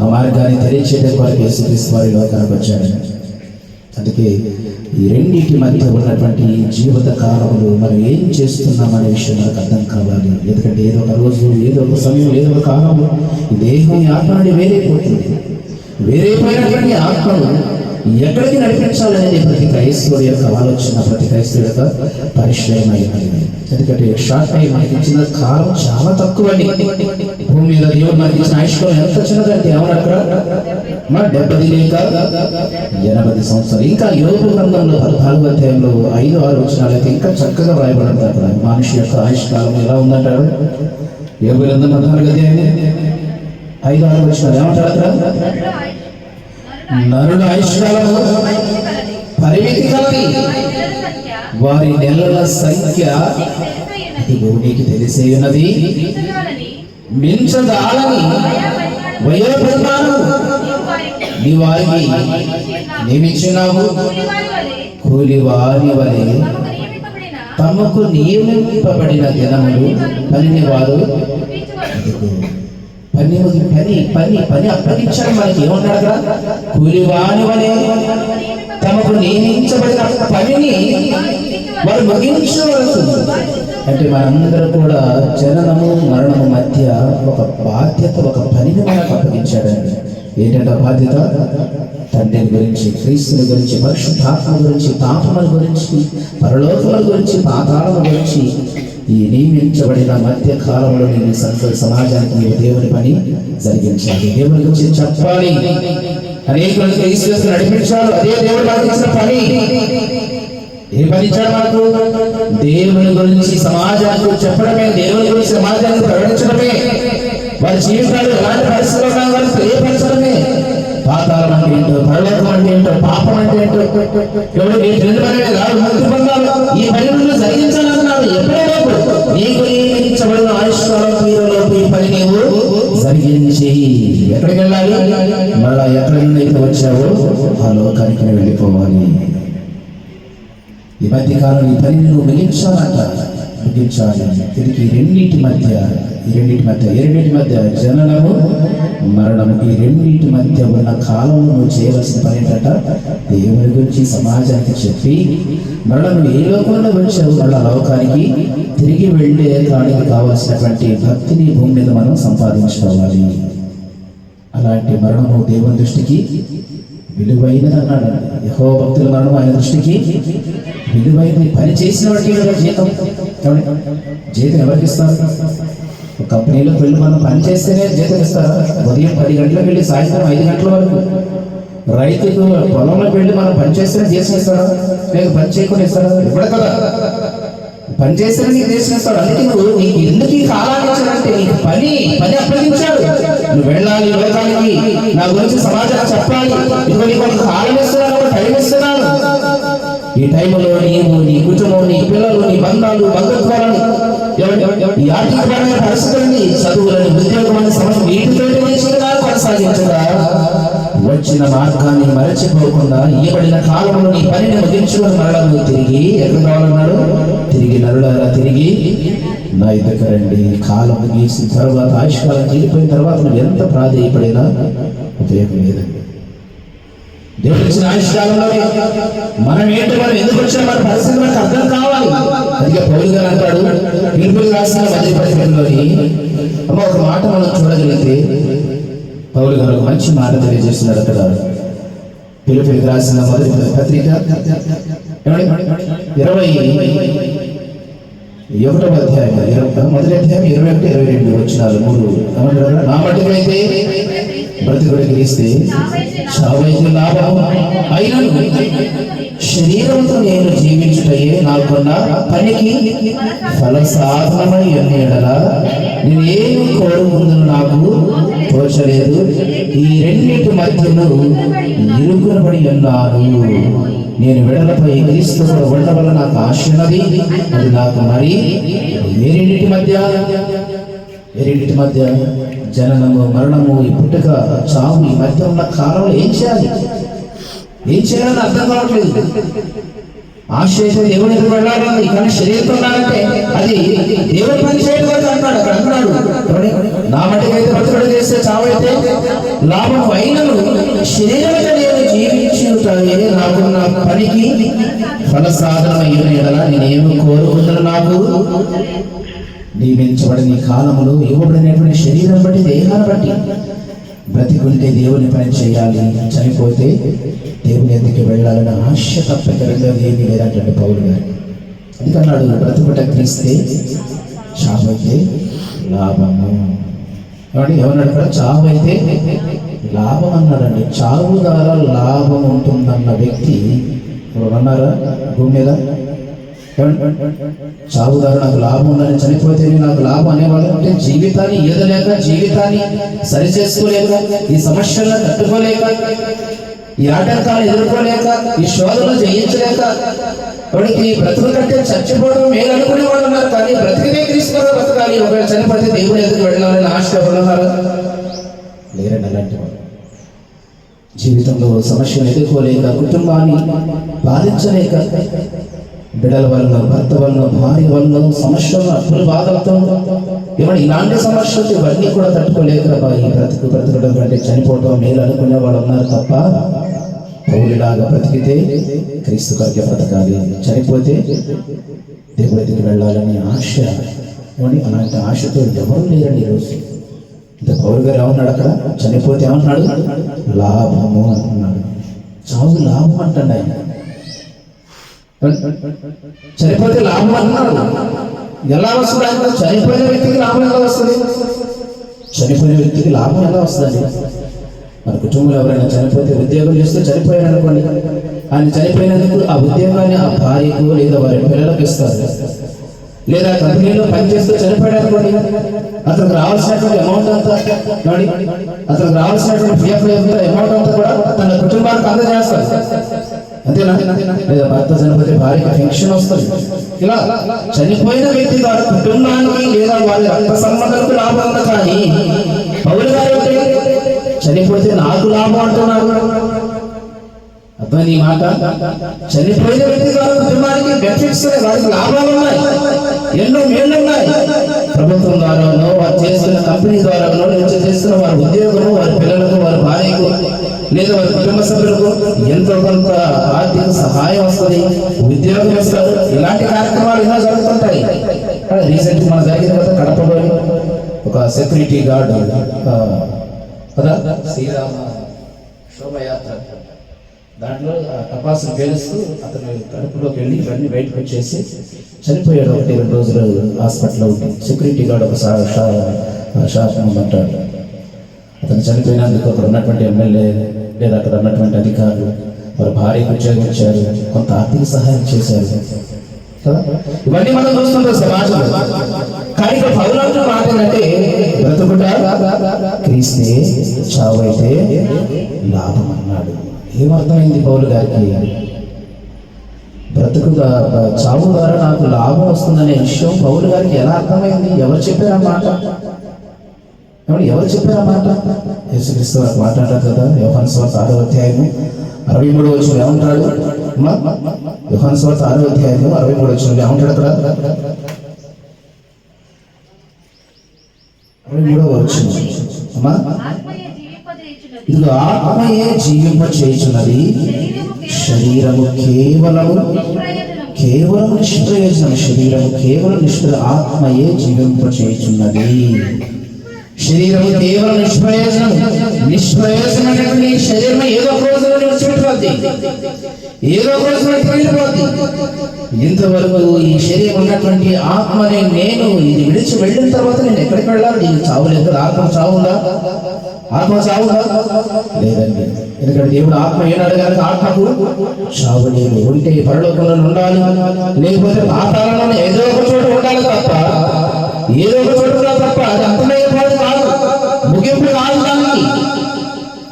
ఆ మార్గాన్ని తెలియచేయడం కొరకు యేసుక్రీస్తు వారి లోకానికి వచ్చాడు. అందుకే ఈ రెండింటి మధ్య ఉన్నటువంటి జీవిత కాలంలో మనం ఏం చేస్తున్నామనే విషయం మనకు అర్థం కావాలి. ఎందుకంటే ఏదో ఒక రోజు, ఏదో ఒక సమయం, ఏదో ఒక కాలంలో ఈ దేహం ఆత్మ నుండి వేరైపోతుంది. వేరైపోయినటువంటి ఆత్మను ఎక్కడికి నడిపించాలనేది ప్రతి క్రైస్తవుడి యొక్క ఆలోచన, ప్రతి క్రైస్తవుడి యొక్క పరిశ్రమైనది. ఎందుకంటే షార్ట్ టైం మనకి ఇచ్చిన కాలం చాలా తక్కువ అండి. భూమి మీద దేవుడు మనకి ఇచ్చిన ఆయుష్కాలం ఎంత చిన్నదంటే అవును అక్కడ 70 లేక 80 సంవత్సరాలు. ఇంకా యోబు గ్రంథంలో 14వ అధ్యాయంలో 5-6 వచనాలు అయితే ఇంకా చక్కగా రాయబడింది. అక్కడ మనిషి యొక్క ఆయుష్కాలం ఎలా ఉందంటారు? యోబు గ్రంథం 14వ అధ్యాయం 5-6 వచనాలు ఏమంటారు అక్కడ? నరుడు ఆయుష్కాలము పరిమితి కలది, వారి నెలల సంఖ్య నీకు తెలిసే ఉన్నది, మించదాలని వయోపరిమాణము నీ వారికి నియమించినావు. కూలి వారి వలె తమకు నియమింపబడిన దినములు పనిని వారు పని పని పని పని అప్పగించాడు. మనకి ఏమన్నాడు కదా, కూలివాని వలె తమకు నియమించబడిన పనిని వారు ముగించవలసి. అంటే మనందరూ కూడా జననము మరణము మధ్య ఒక బాధ్యత, ఒక పనిని మనకు అప్పగించాడండి. ఏంటంటే బాధ్యత? తండ్రిని గురించి, క్రీస్తుని గురించి, పరిశుద్ధాత్మ గురించి, పాపముల గురించి, పరలోకముల గురించి, పాతాళముల గురించి ఈ నియమించబడిన మధ్య కాలంలో నేను సమాజానికి మీరు దేవుని పని జరిగించాలి, దేవుని గురించి చెప్పాలి, అనేకులకు ఈశ్వరుని నడిపించాలి. అదే దేవుడు మనకి ఇచ్చిన పని. ఏ పని ఇచ్చాడు మనకు? దేవుని గురించి సమాజానికి చెప్పడమే, దేవుని గురించి సమాజానికి ప్రకటించడమే, వారి జీవితాలు ఎలాంటి పరిస్థితుల్లో ఉన్నా వాళ్ళకి తెలియపరచడమే. పాతాళం అంటే ఏంటో, పరలోకం అంటే ఏంటో, పాపం అంటే ఏంటో, ఎవరు ముక్తి పొందాలి, ఈ పని నువ్వు జరిగించాలన్నాడు. ఎప్పుడైనా నీకు నియమించబడిన ఆయుష్కాలం తీరులోపు ఈ పని నీవు జరిగించి ఎక్కడికి వెళ్ళాలి? మళ్ళా ఎక్కడి నుండి వచ్చావో ఆ లోకానికి వెళ్ళిపోవాలి. ఈ మధ్య కాలం ఈ పని నువ్వు ముగించాలంట, ముగించాలి. తిరిగి ఈ రెండింటి మధ్య జననము మరణము, ఈ రెండింటి మధ్య ఉన్న కాలంలో నువ్వు చేయవలసిన పని ఏంటంట? దేవుని గురించి సమాజానికి చెప్పి మరణ నువ్వు ఏ లోకంలో వచ్చావు, మళ్ళా లోకానికి తిరిగి వెళ్ళే దానికి కావలసినటువంటి భక్తిని భూమి మీద మనం సంపాదించుకోవాలి. అలాంటి మరణము దేవుని దృష్టికి విలువైనది అన్నాడు. యెహోవా భక్తుల మరణం ఆయన దృష్టికి విలువైనది. పని చేసిన వాడికి జీతం. జీతం ఎవరికి ఇస్తారు? కంపెనీలోకి వెళ్ళి మనం పని చేస్తేనే జీతం ఇస్తారా? ఉదయం 10 గంటలకు వెళ్ళి సాయంత్రం 5 గంటల వరకు. రైతుకు పొలంలోకి వెళ్ళి మనం పని చేస్తేనే జీతం ఇస్తారా? లేక పని చేయకుండా ఇస్తారా? ఇవ్వడు కదా. పని చేస్తేనే నీకు జీతం ఇస్తాడు. అందుకే నువ్వు నీకు ఎందుకు ఈ కాలాన్ని ఇచ్చాడంటే నీకు పని అప్పగించాడు. నువ్వు వెళ్ళాలి లోకానికి, నా గురించి సమాజానికి చెప్పాలి. ఇదిగో నీకు ఒక కాలం ఇస్తున్నాను, ఒక టైం ఇస్తున్నాను. ఈ టైంలో నీవు, నీ కుటుంబం, నీ పిల్లలు, నీ బంధాలు, బంధుత్వాలను, ఈ ఆర్థికపరమైన పరిస్థితులని, చదువులని, ఉద్యోగమైన సమస్య వీటితో కొనసాగించగా వచ్చిన మార్గాన్ని మరచిపోకుండా ఇవ్వబడిన కాలంలో నీ పనిని ముగించుకుని మరలను తిరిగి ఎక్కడ కావాలన్నాడు? తిరిగి నరులారా తిరిగి నా ఎదుక రండి. కాలం ముగిసిన తర్వాత, ఆయుష్కాలం తీరిపోయిన తర్వాత నువ్వు ఎంత ప్రాధేయపడినా ఉపయోగం లేదండి. దేవుడు ఇచ్చిన ఆయుష్కాలంలో మనం ఏంటో, మనం ఎందుకు వచ్చాం, మన పరిస్థితి మనకు అర్థం కావాలి. అందుకే పౌలు గారు అంటాడు పిలుపులు రాసిన 10 పత్రికలోని ఒక మాట మనం చూడగలిగితే, పౌలు గారు ఒక మంచి మాట తెలియజేస్తున్నాడు అక్కడ. పిలుపులకు రాసిన 1వ పత్రిక 21వ అధ్యాయం 21-22 వచనాలు 3. నా మటుకైతే బ్రతుకుడు క్రీస్తే, చావైతే లాభం. అయినను శరీరంతో నేను జీవించుటయే నాకున్న పనికి ఫల సాధనమై ఎన్నడల నేనేమి కోరుకుందును నాకు తోచలేదు. ఈ రెండింటి మధ్యను ఇరుకునబడి ఉన్నాను. నేను విడలపై క్రీస్తు కూడా ఉండవల్ల నాకు ఆశనది, అది నాకు మరి. ఏ రెండింటి మధ్య జననము మరణము, ఈ పుట్టుక చావు, ఈ మధ్య ఉన్న కాలంలో ఏం చేయాలని అర్థం కావట్లేదు. ఆశ అయితే దేవుని ఎదురు వెళ్ళాలి, కానీ శరీరంతో ఉన్నాడంటే అది దేవుని పని చేయడం అంటున్నాడు. అక్కడ అంటున్నాడు, నా మటుకైతే బ్రతుకుడు చేస్తే చావైతే లాభం. అయినను శరీరంతో నేను జీవించుటయే నాకున్న పనికి ఫల సాధన అయ్యేలా నేనేమి కోరుకుంటున్నాను. నాకు నియమించబడిన కాలంలో ఇవ్వబడినటువంటి శరీరం బట్టి, దేహాన్ని బట్టి బ్రతికుంటే దేవుని పని చేయాలి, చనిపోతే దేవుని ఎదుటికి వెళ్ళాలని ఆశ తప్పక రెండోది ఏమీ లేదంటే పౌలు గారు. అందుకన్నాడు బ్రతుకుట క్రీస్తే, చావైతే లాభము. కాబట్టి ఏమన్నాడు కూడా? చావైతే లాభం అన్నాడండి. చావు ద్వారా లాభం ఉంటుందన్న వ్యక్తి అన్నారా భూమి మీద? చావు ద్వారా నాకు లాభం ఉందని, చనిపోతే నాకు లాభం అనేవాళ్ళు అంటే జీవితాన్ని ఈదలేక, జీవితాన్ని సరి చేసుకోలేక, ఈ సమస్యలను తట్టుకోలేక, ఈ ఆటంకాలు ఎదుర్కోలేక, ఈ శోధనలు జయించలేక, వాడికి బ్రతుకు కంటే చచ్చిపోవడం మేలు అనుకునే వాళ్ళు ఉన్నారు. కానీ బ్రతికినే క్రీస్తుగా బ్రతకాలి, ఒకవేళ చనిపోతే దేవుని ఎదుగు వెళ్ళాలని ఆశ ఉన్నారు లేరండి. అలాంటి వాళ్ళు జీవితంలో సమస్యలు ఎదుర్కోలేక, కుటుంబాన్ని బాధించలేక, బిడ్డల వలన, భర్త వలన, భార్య వలన సమస్యలు, అప్పుల బాధలతో ఏమన్నా ఇలాంటి సమస్యలు ఇవన్నీ కూడా తట్టుకోలేక ఈ బ్రతకడం కంటే చనిపోవడం మేలు అనుకునే వాళ్ళు ఉన్నారు తప్ప పౌలులాగా బ్రతికితే క్రీస్తు కొరకే బ్రతకాలి, చనిపోతే దేవుడి దగ్గరికి వెళ్ళాలని ఆశ. అలాంటి ఆశతో ఎవరు లేరండి ఈరోజు. ఇంత పౌలు గారు ఏమన్నాడు అక్కడ? చనిపోతే ఏమన్నాడు? లాభము అంటున్నాడు. చావు లాభం అంటాడు ఆయన. చనిపోతే లాభం అంటున్నాడు. ఎలా వస్తుంది ఆయన? చనిపోయిన వ్యక్తికి లాభం ఎలా వస్తుంది? చనిపోయిన వ్యక్తికి లాభం ఎలా వస్తుంది? మన కుటుంబంలో ఎవరైనా చనిపోతే, ఉద్యోగం చేస్తూ చనిపోయాడు అనుకోండి, ఆయన చనిపోయినందుకు ఆ ఉద్యోగాన్ని ఆ భార్యకు లేదా వారి పిల్లలకు ఇస్తారు. లేదా కంపెనీలో పనిచేస్తూ చనిపోయాడు అనుకోండి, అతనికి రావాల్సినటువంటి అమౌంట్ అంతా అతనికి రావాల్సినటువంటి పిఎఫ్ అమౌంట్ అంతా కూడా తన కుటుంబానికి అందజేస్తారు. అంతేనా? లేదా భర్త చనిపోతే భార్యకి పెన్షన్ వస్తుంది. ఇలా చనిపోయిన వ్యక్తి ద్వారా కుటుంబానికి లేదా వారి రక్త సంబంధాలకు లాభం ఉంది. కానీ పౌలు గారు చనిపోతే నాకు లాభం అంటున్నారు. అర్థమైంది ఈ మాట? చనిపోయిన వ్యక్తి ద్వారా కుటుంబానికి బెనిఫిట్స్, వారికి లాభాలు ఉన్నాయి, ఎన్నో మేళ్ళు ఉన్నాయి. ప్రభుత్వం ద్వారానో, వారు చేస్తున్న కంపెనీ ద్వారానో, లేదా చేస్తున్న వారి ఉద్యోగము, వారి పిల్లలకు, వారి భార్యకు లేదా వారి కుటుంబ సభ్యులకు ఎంతో కొంత ఆర్థిక సహాయం వస్తుంది, ఉద్యోగం ఇస్తారు. ఇలాంటి కార్యక్రమాలు ఎన్నో జరుగుతుంటాయి. రీసెంట్ మన జరిగిన కదా కడపలో ఒక సెక్యూరిటీ గార్డ్ కదా శ్రీరామ శోభయాత్ర, దాంట్లో టపాసులు పేలుస్తూ అతను కడుపులోకి వెళ్ళి ఇవన్నీ బయటకు వచ్చేసి చనిపోయాడు. 1-2 రోజులు హాస్పిటల్లో ఉండి సెక్యూరిటీ గార్డ్ ఒక శాసనం అంటాడు. అతను చనిపోయినందుకు అక్కడ ఉన్నటువంటి ఎమ్మెల్యే లేదా అక్కడ ఉన్నటువంటి అధికారులు వారి భార్యకు ఉద్యోగం ఇచ్చారు, కొంత ఆర్థిక సహాయం చేశారు కదా. ఇవన్నీ మనం చూస్తుంటాం సమాజంలో. కానీ ఇక్కడ పౌలు మాట ఏంటంటే బ్రతుకుట క్రీస్తే, చావైతే లాభం అన్నాడు. ఏమర్థమైంది పౌలు గారికి? బ్రతుకుగా చావు ద్వారా నాకు లాభం వస్తుందనే విషయం పౌలు గారికి ఎలా అర్థమైంది? ఎవరు చెప్పారన్నమాట? ఎవరు చెప్పారన్నమాట? యేసుక్రీస్తు వారు మాట్లాడారు కదా. యోహాను సువార్త 6వ అధ్యాయము 63వ వచనం ఏమంటాడు? యోహాను సువార్త 6వ అధ్యాయము 63వ వచనం ఏమంటాడు అక్కడ? 63వ వచనం అమ్మా, ఇది ఆత్మయే జీవింప చేయుచున్నది, శరీరము కేవలము నిష్ప్రయోజనం. శరీరము కేవలం ఆత్మయే జీవింప చేయుచున్నది. శరీరము కేవలం నిష్ప్రయోజనమైనటువంటి శరీరం ఏదో ఒక రోజు విడిచిపెట్టుకోద్ది, ఏదో ఒక రోజు వెళ్ళిపోద్ది. ఇంతవరకు ఈ శరీరం ఉన్నటువంటి ఆత్మనే నేను, ఇది విడిచి వెళ్ళిన తర్వాత నేను ఎక్కడికి వెళ్ళాలి? దీనికి చావు లేదు. ఆత్మ చావు ఉందా? ఆత్మ చావు లేదండి. ఎందుకంటే దేవుడు ఆత్మ ఏనాడు కనుక ఆత్మకు చావు లేదు. ఉంటే పరలోకంలో ఉండాలి, లేకపోతే పాతాళంలో ఏదో ఒక చోట ఉండాలి తప్ప, ఏదో ఒక చోట తప్ప అది అంతమైపోదు కాదు, ముగింపు కాదు, దానికి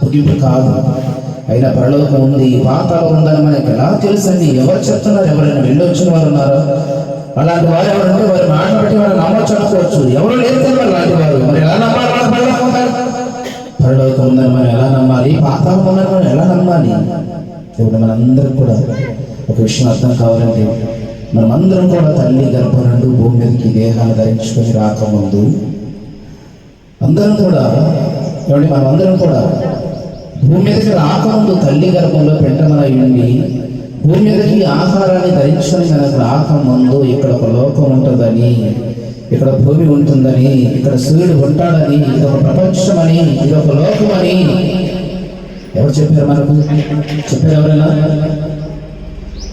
ముగింపు కాదు. అయినా పరలోకం ఉంది, పాతాళం ఉందని మనకి ఎలా తెలుసండి? ఎవరు చెప్తున్నారు? ఎవరైనా వెళ్ళొచ్చిన వారు ఉన్నారా? అలాంటి వారు ఎవరంటే వారి మాట బట్టి వారు నమ్మొచ్చు అనుకోవచ్చు. ఎవరు లేదు కదా అలాంటి వారు. మరి ఎలా నమ్మాలి? పరలోకం ఉందని మనం ఎలా నమ్మాలి? పాతాళం ఉందని మనం ఎలా నమ్మాలి? ఇప్పుడు మనందరం కూడా ఒక విషయం అర్థం కావాలంటే, మనమందరం కూడా తల్లి గర్భం నుండి భూమి మీదకి దేహాన్ని ధరించుకొని రాకముందు అందరం కూడా మనమందరం కూడా భూమి మీదకి రాకముందు తల్లి గర్భంలో పెంటమనై ఉండి భూమి మీదకి ఆహారాన్ని ధరించుకొని మనకు రాకముందు ఇక్కడ ఒక లోకం ఉంటుందని, ఇక్కడ భూమి ఉంటుందని, ఇక్కడ సూర్యుడు ఉంటాడని, ఇది ఒక ప్రపంచం అని, ఇది ఒక లోకం అని ఎవరు చెప్పారు మనకు? చెప్పారు ఎవరైనా?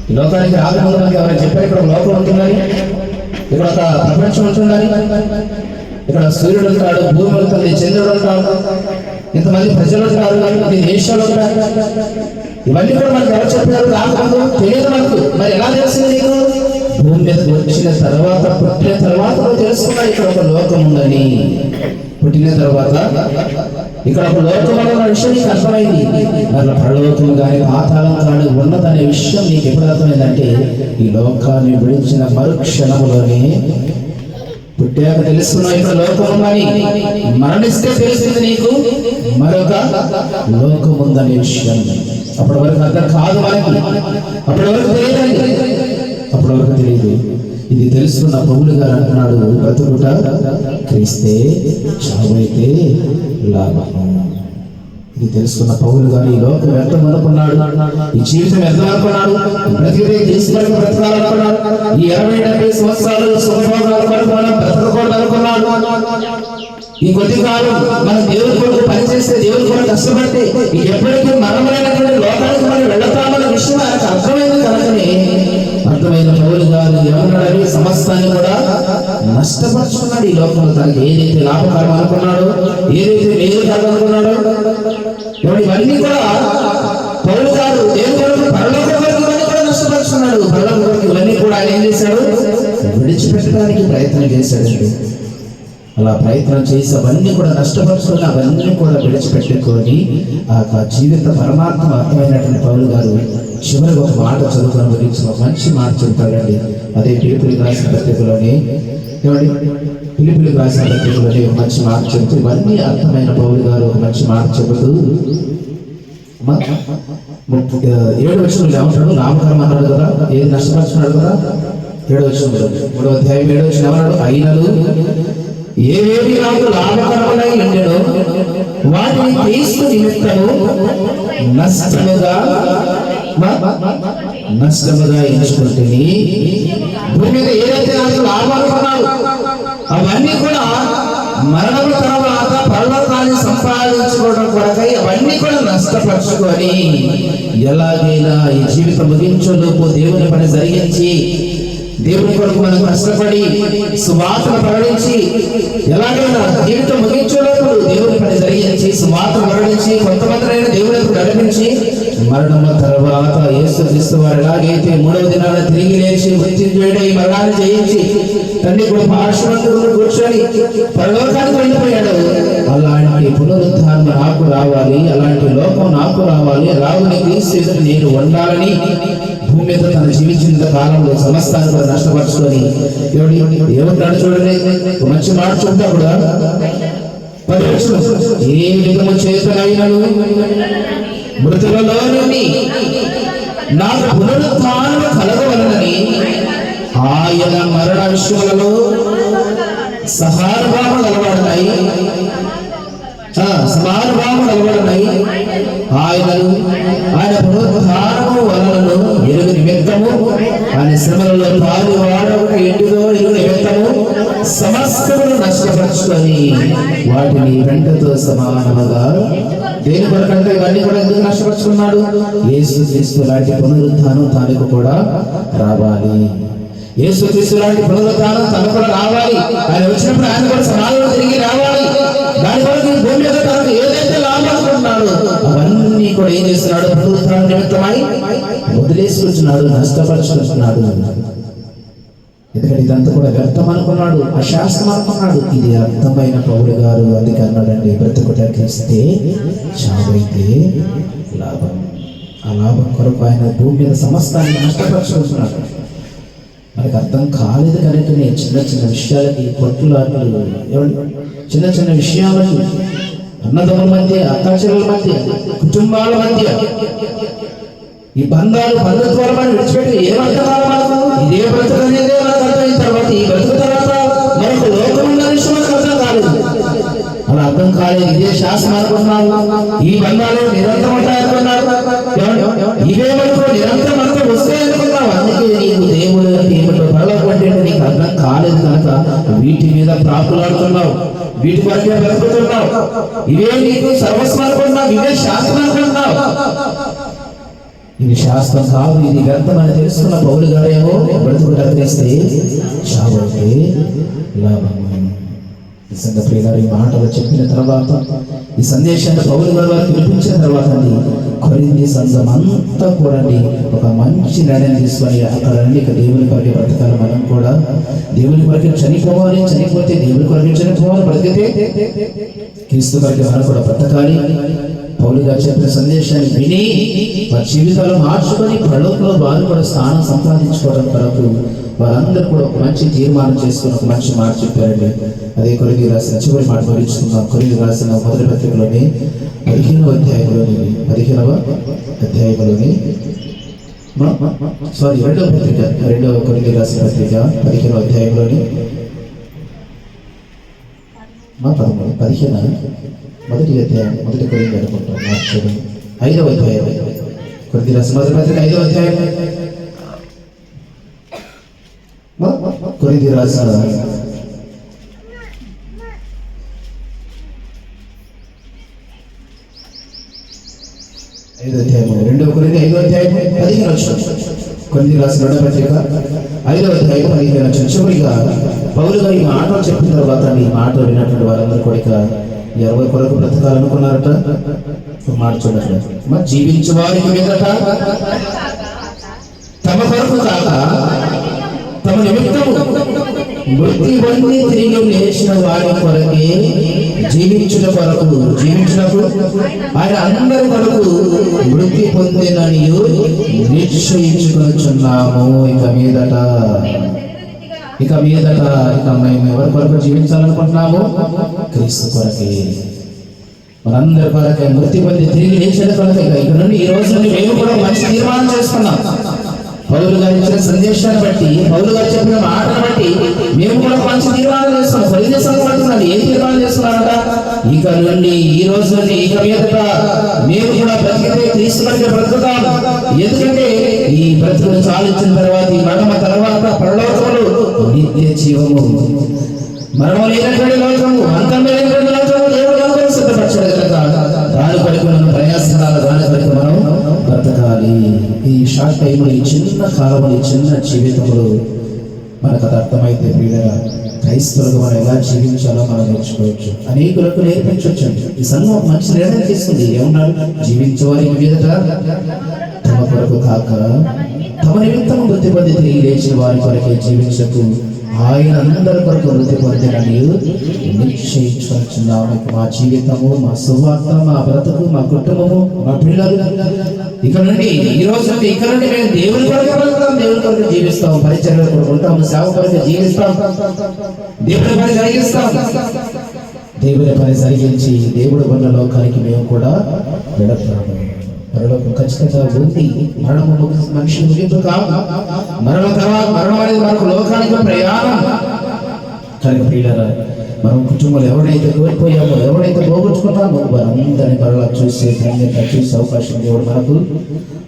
ఈ లోకానికి రాకముందు మనకి ఎవరైనా చెప్పారు ఇక్కడ ఒక లోకం ఉంటుందని, ఇక్కడ ఒక ప్రపంచం ఉంటుందని, ఇక్కడ సూర్యుడు ఉంటాడు, భూమి ఉంటుంది, చంద్రుడు ఉంటాడు, ఇంతమంది ప్రజలు ఉంటారు, ఈ దేశాలు ఉంటారు. ఇవన్నీ కూడా మనకు ఎవరు చెప్పారు? రాకముందు తెలియదు మనకు. మరి ఎలా తెలిసింది నీకు? భూమి మీదకి వచ్చిన తర్వాత, పుట్టిన తర్వాత నువ్వు తెలుసుకున్నావు ఇక్కడ ఒక లోకం ఉందని. పుట్టిన తర్వాత ఇక్కడ ఒక లోకం ఉన్న విషయం నీకు అర్థమైంది. మరి పరలోకం కానీ పాతాళం కానీ ఉన్నదనే విషయం నీకు ఎప్పుడు అర్థమైందంటే ఈ లోకాన్ని విడిచిన మరుక్షణంలోనే పుట్టాక తెలుసుకున్నావు ఇక్కడ లోకం ఉందని. మరణిస్తే తెలుస్తుంది నీకు మరొక లోకం ఉందనే విషయం. అప్పటి వరకు అర్థం కాదు మనకి, అప్పటి వరకు తెలియదండి. అప్పటి అప్పటివరకు తెలియదు. ఇది తెలుసుకున్న పౌలు గారు అంటున్నాడు, బ్రతుకుట క్రీస్తే, చావైతే లాభము. ఇది తెలుసుకున్న పౌలు గారు ఈ లోకం వ్యర్థం అనుకున్నాడు, ఈ జీవితం వ్యర్థం అనుకున్నాడు, బ్రతికితే తీసుకొని బ్రతకాలనుకున్నాడు, ఈ 20-70 సంవత్సరాలు సుఖభోగాల కొరకు మనం బ్రతకకూడదు అనుకున్నాడు. ఈ కొద్ది కాలం మనం దేవుడి కొరకు పనిచేస్తే, దేవుడి కొరకు కష్టపడితే ఎప్పటికీ మరణమైనటువంటి లోకానికి మనం వెళతామన్న విషయం ఆయనకు అర్థమైంది. కనుకనే అర్థమైన పౌలు గారు ఏమన్నాడని సమస్తాన్ని కూడా నష్టపరుచుకున్నాడు. ఈ లోకంలో తనకి ఏదైతే లాభకరం అనుకున్నాడో, ఏదైతే మేలుకరం అనుకున్నాడో, ఇవన్నీ కూడా పౌలు గారు దేవుడి కొరకు పరలోక కొరకు ఇవన్నీ కూడా నష్టపరుచుకున్నాడు. పరలోక కొరకు ఇవన్నీ కూడా ఆయన ఏం చేశాడు? విడిచిపెట్టడానికి ప్రయత్నం చేశాడండి. అలా ప్రయత్నం చేసి అవన్నీ కూడా నష్టపరుచుకొని అవన్నీ కూడా విడిచిపెట్టుకొని ఆ జీవిత పరమాత్మ అర్థమైనటువంటి పౌలు గారు చివరికి ఒక మాట చదువుకొని గురించి ఒక మంచి మాట చెబుతాడండి. అదే పిలుపులకు రాసిన పత్రికలోని పిలుపులకు రాసిన పత్రికలోని ఒక మంచి మాట చెబుతూ, ఇవన్నీ అర్థమైన పౌలు గారు ఒక మంచి మాట చెబుతూ 7వ వచనంలో ఏమంటాడు? లాభకరం అన్నాడు కదా, ఏది నష్టపరుచుకున్నాడు కదా. 7వ వచనంలో 3వ అధ్యాయం 7వ వచనం ఏమన్నాడు? అయినలు ఏవేవి నాకు లాభకరములై ఉండెనో వాటిని క్రీస్తు నిమిత్తము నష్టముగా ఎంచుకుంటుని, భూమి మీద ఏదైతే నాకు లాభాలు కొన్నాడు అవన్నీ కూడా మరణం తర్వాత పరలోకాన్ని సంపాదించుకోవడం కొరకై అవన్నీ కూడా నష్టపరుచుకొని ఎలాగైనా ఈ జీవితం ముగించేలోపు దేవుని పని జరిగించి, దేవుని కొరకు మనం కష్టపడి సువార్తను ప్రకటించి ఎలాగైనా జీవితం ముగించేటప్పుడు దేవుని పని జరిగించి సువార్తను ప్రకటించి కొంతమందినైనా దేవునికి నడిపించి మరణము తర్వాత యేసుక్రీస్తు వారు ఎలాగైతే 3వ దినాన తిరిగి లేచి మృత్యుంజయుడై మరణాన్ని జయించి తండ్రి గొప్ప ఆశీర్వాదంలో కూర్చొని పరలోకానికి వెళ్ళిపోయాడు, అలాంటి పునరుద్ధానం నాకు రావాలి, అలాంటి లోకం నాకు రావాలి, అలాగని క్రీస్తు నేను ఉండాలని భూమి మీద తను జీవించిన కాలంలో సమస్తాన్ని కూడా నష్టపరుచుకొని ఏమంటాడు చూడండి, మంచి మాట చూద్దా కూడా 10వ వచనం, ఏ విధము చేతనైనను మృతులలో నుండి నాకు పునరుద్ధానం కలగవలనని ఆయన మరణ విషయములలో సహానుభావం కలవడనై ఆయన పునరుద్ధానము వలనను ఎరుగు నిమిత్తము ఆయన శ్రమలలో పాలు వాడక ఎండుగో ఎరుగు నిమిత్తము సమస్తమును నష్టపరుచుకొని వాటిని వెంటతో సమానముగా దేని కొరకంటే ఇవన్నీ కూడా ఎందుకు నష్టపరుచుకున్నాడు? యేసుక్రీస్తు లాంటి పునరుద్ధానం తనకు కూడా రావాలి, యేసుక్రీస్తు లాంటి పునరుద్ధానం తనకు కూడా రావాలి. ఆయన వచ్చినప్పుడు ఆయన కూడా సమాజంలో తిరిగి రావాలి. దాని కొరకు భూమి మీద తనకు ఏదైతే లాభాలనుకుంటున్నాడు అవన్నీ కూడా ఏం చేస్తున్నాడు? పునరుద్ధాన నిమిత్తమై వదిలేసుకుంటున్నాడు, నష్టపరుచుకుంటున్నాడు. ఎందుకంటే ఇదంతా కూడా వ్యర్థం అనుకున్నాడు, అశాస్త్రం అనుకున్నాడు. ఇది అర్థమైన పౌలు గారు అందుకే అన్నాడండి, బ్రతుకుట క్రీస్తే, చావైతే లాభం. ఆ లాభం కొరకు ఆయన భూమి మీద సమస్తాన్ని నష్టపరుచుకుంటున్నాడు. మనకు అర్థం కాలేదు కనుకనే చిన్న చిన్న విషయాలకి కొట్టులాటలు, చిన్న చిన్న విషయాలకు అన్నదమ్ముల మధ్య, అక్కాచెల్లెల మధ్య, కుటుంబాల మధ్య ఈ బంధుత్వాలను విడిచిపెట్టి ఏమంటున్నారు మనకు? ఇదే బ్రతుకు అనేది మనకు అర్థమైన తర్వాత ఈ బ్రతుకు తర్వాత మనకు లోకం ఉన్న విషయం మనకు అర్థం కాలేదు. అలా అర్థం కాలేదు. ఇదే శాస్త్రం అనుకున్నాడు, ఈ బంధాలు నిరంతరం ఉంటాయనుకున్నాడు, ఇవే మనకు నిరంతరం మనకు వస్తాయి అనుకున్నావు. అందుకే నీకు దేవుడు ఏమిటో పరలోకం అంటే నీకు అర్థం కాలేదు కనుక వీటి మీద ప్రాకులాడుతున్నావు, వీటి వరకే బ్రతుకుతున్నావు. ఇవే నీకు సర్వస్వం అనుకుంటున్నావు, ఇవే శాస్త్రం అనుకుంటున్నావు. ఇది శాస్త్రం కాదు, ఇది వ్యర్థం అని తెలుసుకున్న పౌలు గారేమో బ్రతుకుట క్రీస్తే, చావైతే లాభము. నిజంగా ప్రియులారా, ఈ మాటలు చెప్పిన తర్వాత ఈ సందేశాన్ని పౌలు గారు వారికి వినిపించిన తర్వాత కొరింథీ సంఘం అంతా కూడా ఒక మంచి నిర్ణయం తీసుకొని అక్కడ ఇక దేవుని కొరకే బ్రతకాలి. మనం కూడా దేవుని కొరకే చనిపోవాలి, చనిపోతే దేవుని కొరకే చనిపోవాలి, బ్రతికితే క్రీస్తు కొరకే మనం కూడా బ్రతకాలి. పౌలు గారు చెప్పిన సందేశాన్ని విని వారి జీవితాలు మార్చుకొని పరలోకంలో వారు కూడా స్థానం సంపాదించుకోవడం కొరకు వారందరూ కూడా ఒక మంచి తీర్మానం చేసుకుని ఒక మంచి మాట చెప్పారండి. అదే కొరింథీ రాసిన చివరి మాట వివరించుకుందాం. కొరింథీ రాసిన మొదటి పత్రికలోని 15వ అధ్యాయంలోని సారీ, 2వ పత్రిక, 2వ కొరింథీయులకు రాసిన పత్రిక 15వ అధ్యాయంలోని 15 మొదటి అధ్యాయం, మొదటి కొరింథీయులకు అనుకుంటాం, మార్చడం 5వ అధ్యాయం, కొరింథీయులకు రాసిన మొదటి పత్రిక 5వ అధ్యాయం, కొరింథీయులకు రాసిన 5వ అధ్యాయం, 2వ కొరింథీ 5వ అధ్యాయం 15వ వచనం. కొరింథీయులకు రాసిన 2వ పత్రిక 5వ అధ్యాయం 15వ వచనం. చివరిగా పౌలు గారు ఈ మాటలు చెప్పిన తర్వాత ఈ మాటలు విన్నటువంటి వారందరూ కూడా ఎవరి కొరకు బ్రతకాలనుకున్నారట? మాట చూడట్లేదు. మరి జీవించే వారికి మీదట తమ కొరకు కాక తమ నిమిత్తము మృతి పొంది తిరిగి లేచిన వారి కొరకే జీవించుటకు ఆయన అందరి కొరకు మృతి పొందినని నిశ్చయించుకొనుచున్నాము. ఇక మీదట మేము ఎవరి కొరకు జీవించాలనుకుంటున్నాము? క్రీస్తు కొరకే, మనందరి కొరకే మృతి పొంది తిరిగి లేచిన కొరకే. ఇక నుండి ఈ రోజు నుండి మేము కూడా మంచి తీర్మానం చేసుకున్నాం. పౌలు గారు ఇచ్చిన సందేశాన్ని బట్టి, పౌలు గారు చెప్పిన మాటను బట్టి మేము కూడా మంచి తీర్మానం చేస్తున్నాం. కొరింథీ సంఘం అంటున్నాడు, ఏం తీర్మానం చేస్తున్నారట? ఇక నుండి ఈ రోజు నుండి ఇక మీదట మేము కూడా బ్రతికితే క్రీస్తు కొరకే బ్రతుకుతాం. ఎందుకంటే ఈ బ్రతుకును చాలించిన తర్వాత, ఈ మరణం తర్వాత పరలోకములు నిత్య జీవము, మరణం లేనటువంటి లోకము, అంతం లేనటువంటి లోకము దేవుడు మనకు సిద్ధపరచాడు కనుక దాని కొరకు మనం ప్రయాసాలు, దాని కొరకు మనం బ్రతకాలి. ఈ షార్ట్ టైంలో, ఈ చిన్న కాలంలో, ఈ చిన్న జీవితంలో మనకు అది అర్థమైతే ప్రియులుగా క్రైస్తవులకు మనం ఎలా జీవించాలో మనం నేర్చుకోవచ్చు, అనేకులకు నేర్పించవచ్చు. ఈ సంఘం మంచి నిర్ణయం తీసుకుంది. ఏమన్నాడు? జీవించేవారికి మీదట తమ కొరకు కాక తమ నిమిత్తం మృతి పొంది తిరిగి లేచిన వారి కొరకే జీవించకు ఆయన అందరి కొరకు మృతి పొందినని నిశ్చయించుకొనుచున్నాము. మా జీవితము, మా సువార్త, మా బ్రతుకు, మా కుటుంబము, మా పిల్లలు ఇక నుండి ఈ రోజు ఇక నుండి మేము దేవుని కొరకు బ్రతుకుతాం, దేవుని కొరకు జీవిస్తాం, పరిచర్య కొరకు ఉంటాము, సేవ కొరకు జీవిస్తాం, దేవుని పని జరిగిస్తాం. దేవుని పని జరిగించి దేవుడు ఉన్న లోకానికి మేము కూడా వెళతాము. పరలోకం ఖచ్చితంగా ఉంది. మరణము మనిషి ముగింపు కాదు. మరణం తర్వాత మరణం అనేది మనకు లోకానికి ప్రయాణం కనుక ప్రియులారా, మనం కుటుంబంలో ఎవరైతే కోల్పోయామో, ఎవరైతే పోగొట్టుకున్నామో వారందరినీ మరలా చూసే ధన్యత, చూసే అవకాశం దేవుడు మనకు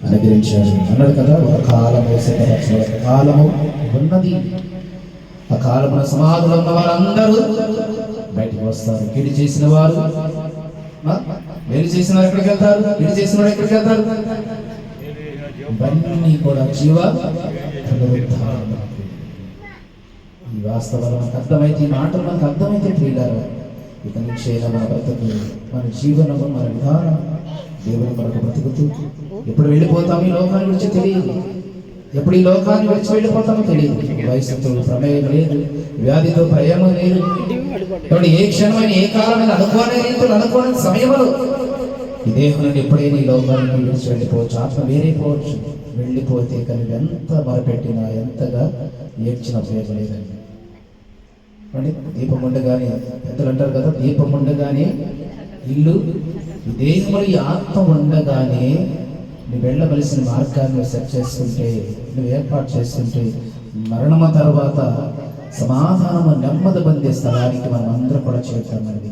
అనుగ్రహించాడు. అన్నాడు కదా, ఒక కాలము సిద్ధపరచిన, ఒక కాలము ఉన్నది. ఆ కాలమున సమాధిలో ఉన్న వారందరూ బయటకు వస్తారు. కీడు చేసిన వారు, మేలు చేసిన వారు ఎక్కడికి వెళ్తారు? కీడు చేసిన వారు ఎక్కడికి వెళ్తారు? ఇవన్నీ కూడా జీవ పునరుద్ధారణ. ఈ వాస్తవాలు మనకు అర్థమైతే, ఈ మాటలు మనకు అర్థమైతే ప్రియులారా, ఇక నుంచి మన బ్రతుకు, మన జీవనము, మన విధానం దేవుని కొరకు బ్రతుకుతూ ఎప్పుడు వెళ్ళిపోతాము ఈ లోకాన్ని విడిచి తెలియదు. ఎప్పుడు ఈ లోకాన్ని విడిచి వెళ్ళిపోతామో తెలియదు. వయసుతో ప్రమేయం లేదు, వ్యాధితో ప్రయాణం లేదు. కాబట్టి ఏ క్షణమైన, ఏ కాలమైన అనుకోని రీతులు, అనుకోని సమయంలో ఈ దేహం నుండి ఎప్పుడైనా ఈ లోకాన్ని విడిచి వెళ్ళిపోవచ్చు. ఆత్మ వేరైపోవచ్చు. వెళ్ళిపోతే కానీ ఎంత మొరపెట్టినా, ఎంతగా ఏడ్చిన ఉపయోగం లేదండి. అంటే దీపం ఉండగానే, పెద్దలు అంటారు కదా, దీపం ఉండగానే ఇల్లు, ఈ దేహంలో ఈ ఆత్మ ఉండగానే నువ్వు వెళ్ళవలసిన మార్గాన్ని సెట్ చేసుకుంటే, నువ్వు ఏర్పాటు చేసుకుంటే, మరణమ తర్వాత సమాధానము, నెమ్మది పొందే స్థలానికి మనం అందరం కూడా చేరుతామండి.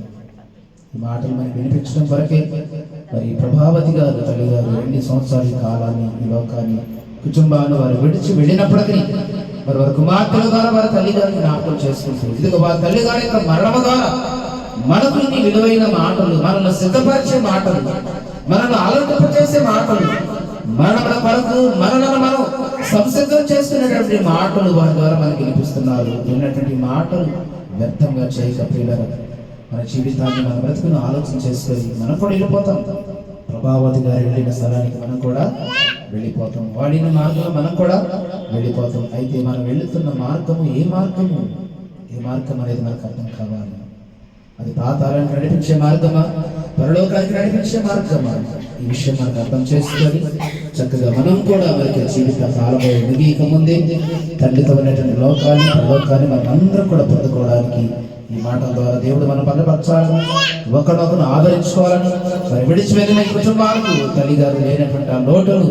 ఈ మాటలు మనకి వినిపించడం వరకే మరి ప్రభావతి గారు, తల్లి గారు 2 సంవత్సరాల కాలాన్ని, ఈ లోకాన్ని, కుటుంబాన్ని వారు విడిచి వెళ్ళినప్పటికీ మరి వారి కుమార్తెల ద్వారా వారి తల్లి గారిని జ్ఞాపకం చేసుకుంటారు. ఇదిగో వారి తల్లి గారి యొక్క మరణము ద్వారా మనకు ఇన్ని విలువైన మాటలు, మనల్ని సిద్ధపరిచే మాటలు, మనల్ని ఆలోచింపచేసే మాటలు, మరణం కొరకు మనలను మనం సంసిద్ధం చేసుకునేటువంటి మాటలు వారి ద్వారా మనకి వినిపిస్తున్నారు. విన్నటువంటి మాటలు వ్యర్థంగా చేయక ప్రియులారా, మన జీవితాన్ని, మన బ్రతుకును ఆలోచన చేసుకొని మనం కూడా వెళ్ళిపోతాం. ప్రభావతి గారు వెళ్ళిన స్థలానికి మనం కూడా వెళ్ళిపోతాం. వాడిన మార్గంలో మనం కూడా వెళ్ళిపోతాం. అయితే మనం వెళుతున్న మార్గము ఏ మార్గము, ఏ మార్గం అనేది మనకు అర్థం కావాలి. అది పాతాళానికి నడిపించే మార్గమా, పరలోకానికి నడిపించే మార్గమా? ఈ విషయం మనకు అర్థం చేసుకొని చక్కగా మనం కూడా మనకి జీవిత కాలంలో ముగియక ముందే తండ్రితో ఉన్నటువంటి లోకాన్ని, పరలోకాన్ని మనం అందరం కూడా పొందుకోవడానికి ఈ మాటల ద్వారా దేవుడు మనం బలపరచాలని, ఒకరినొకరు ఆదరించుకోవాలని, మరి విడిచి వెళ్ళిన కుటుంబాలకు తల్లిగారు లేనటువంటి ఆ లోటును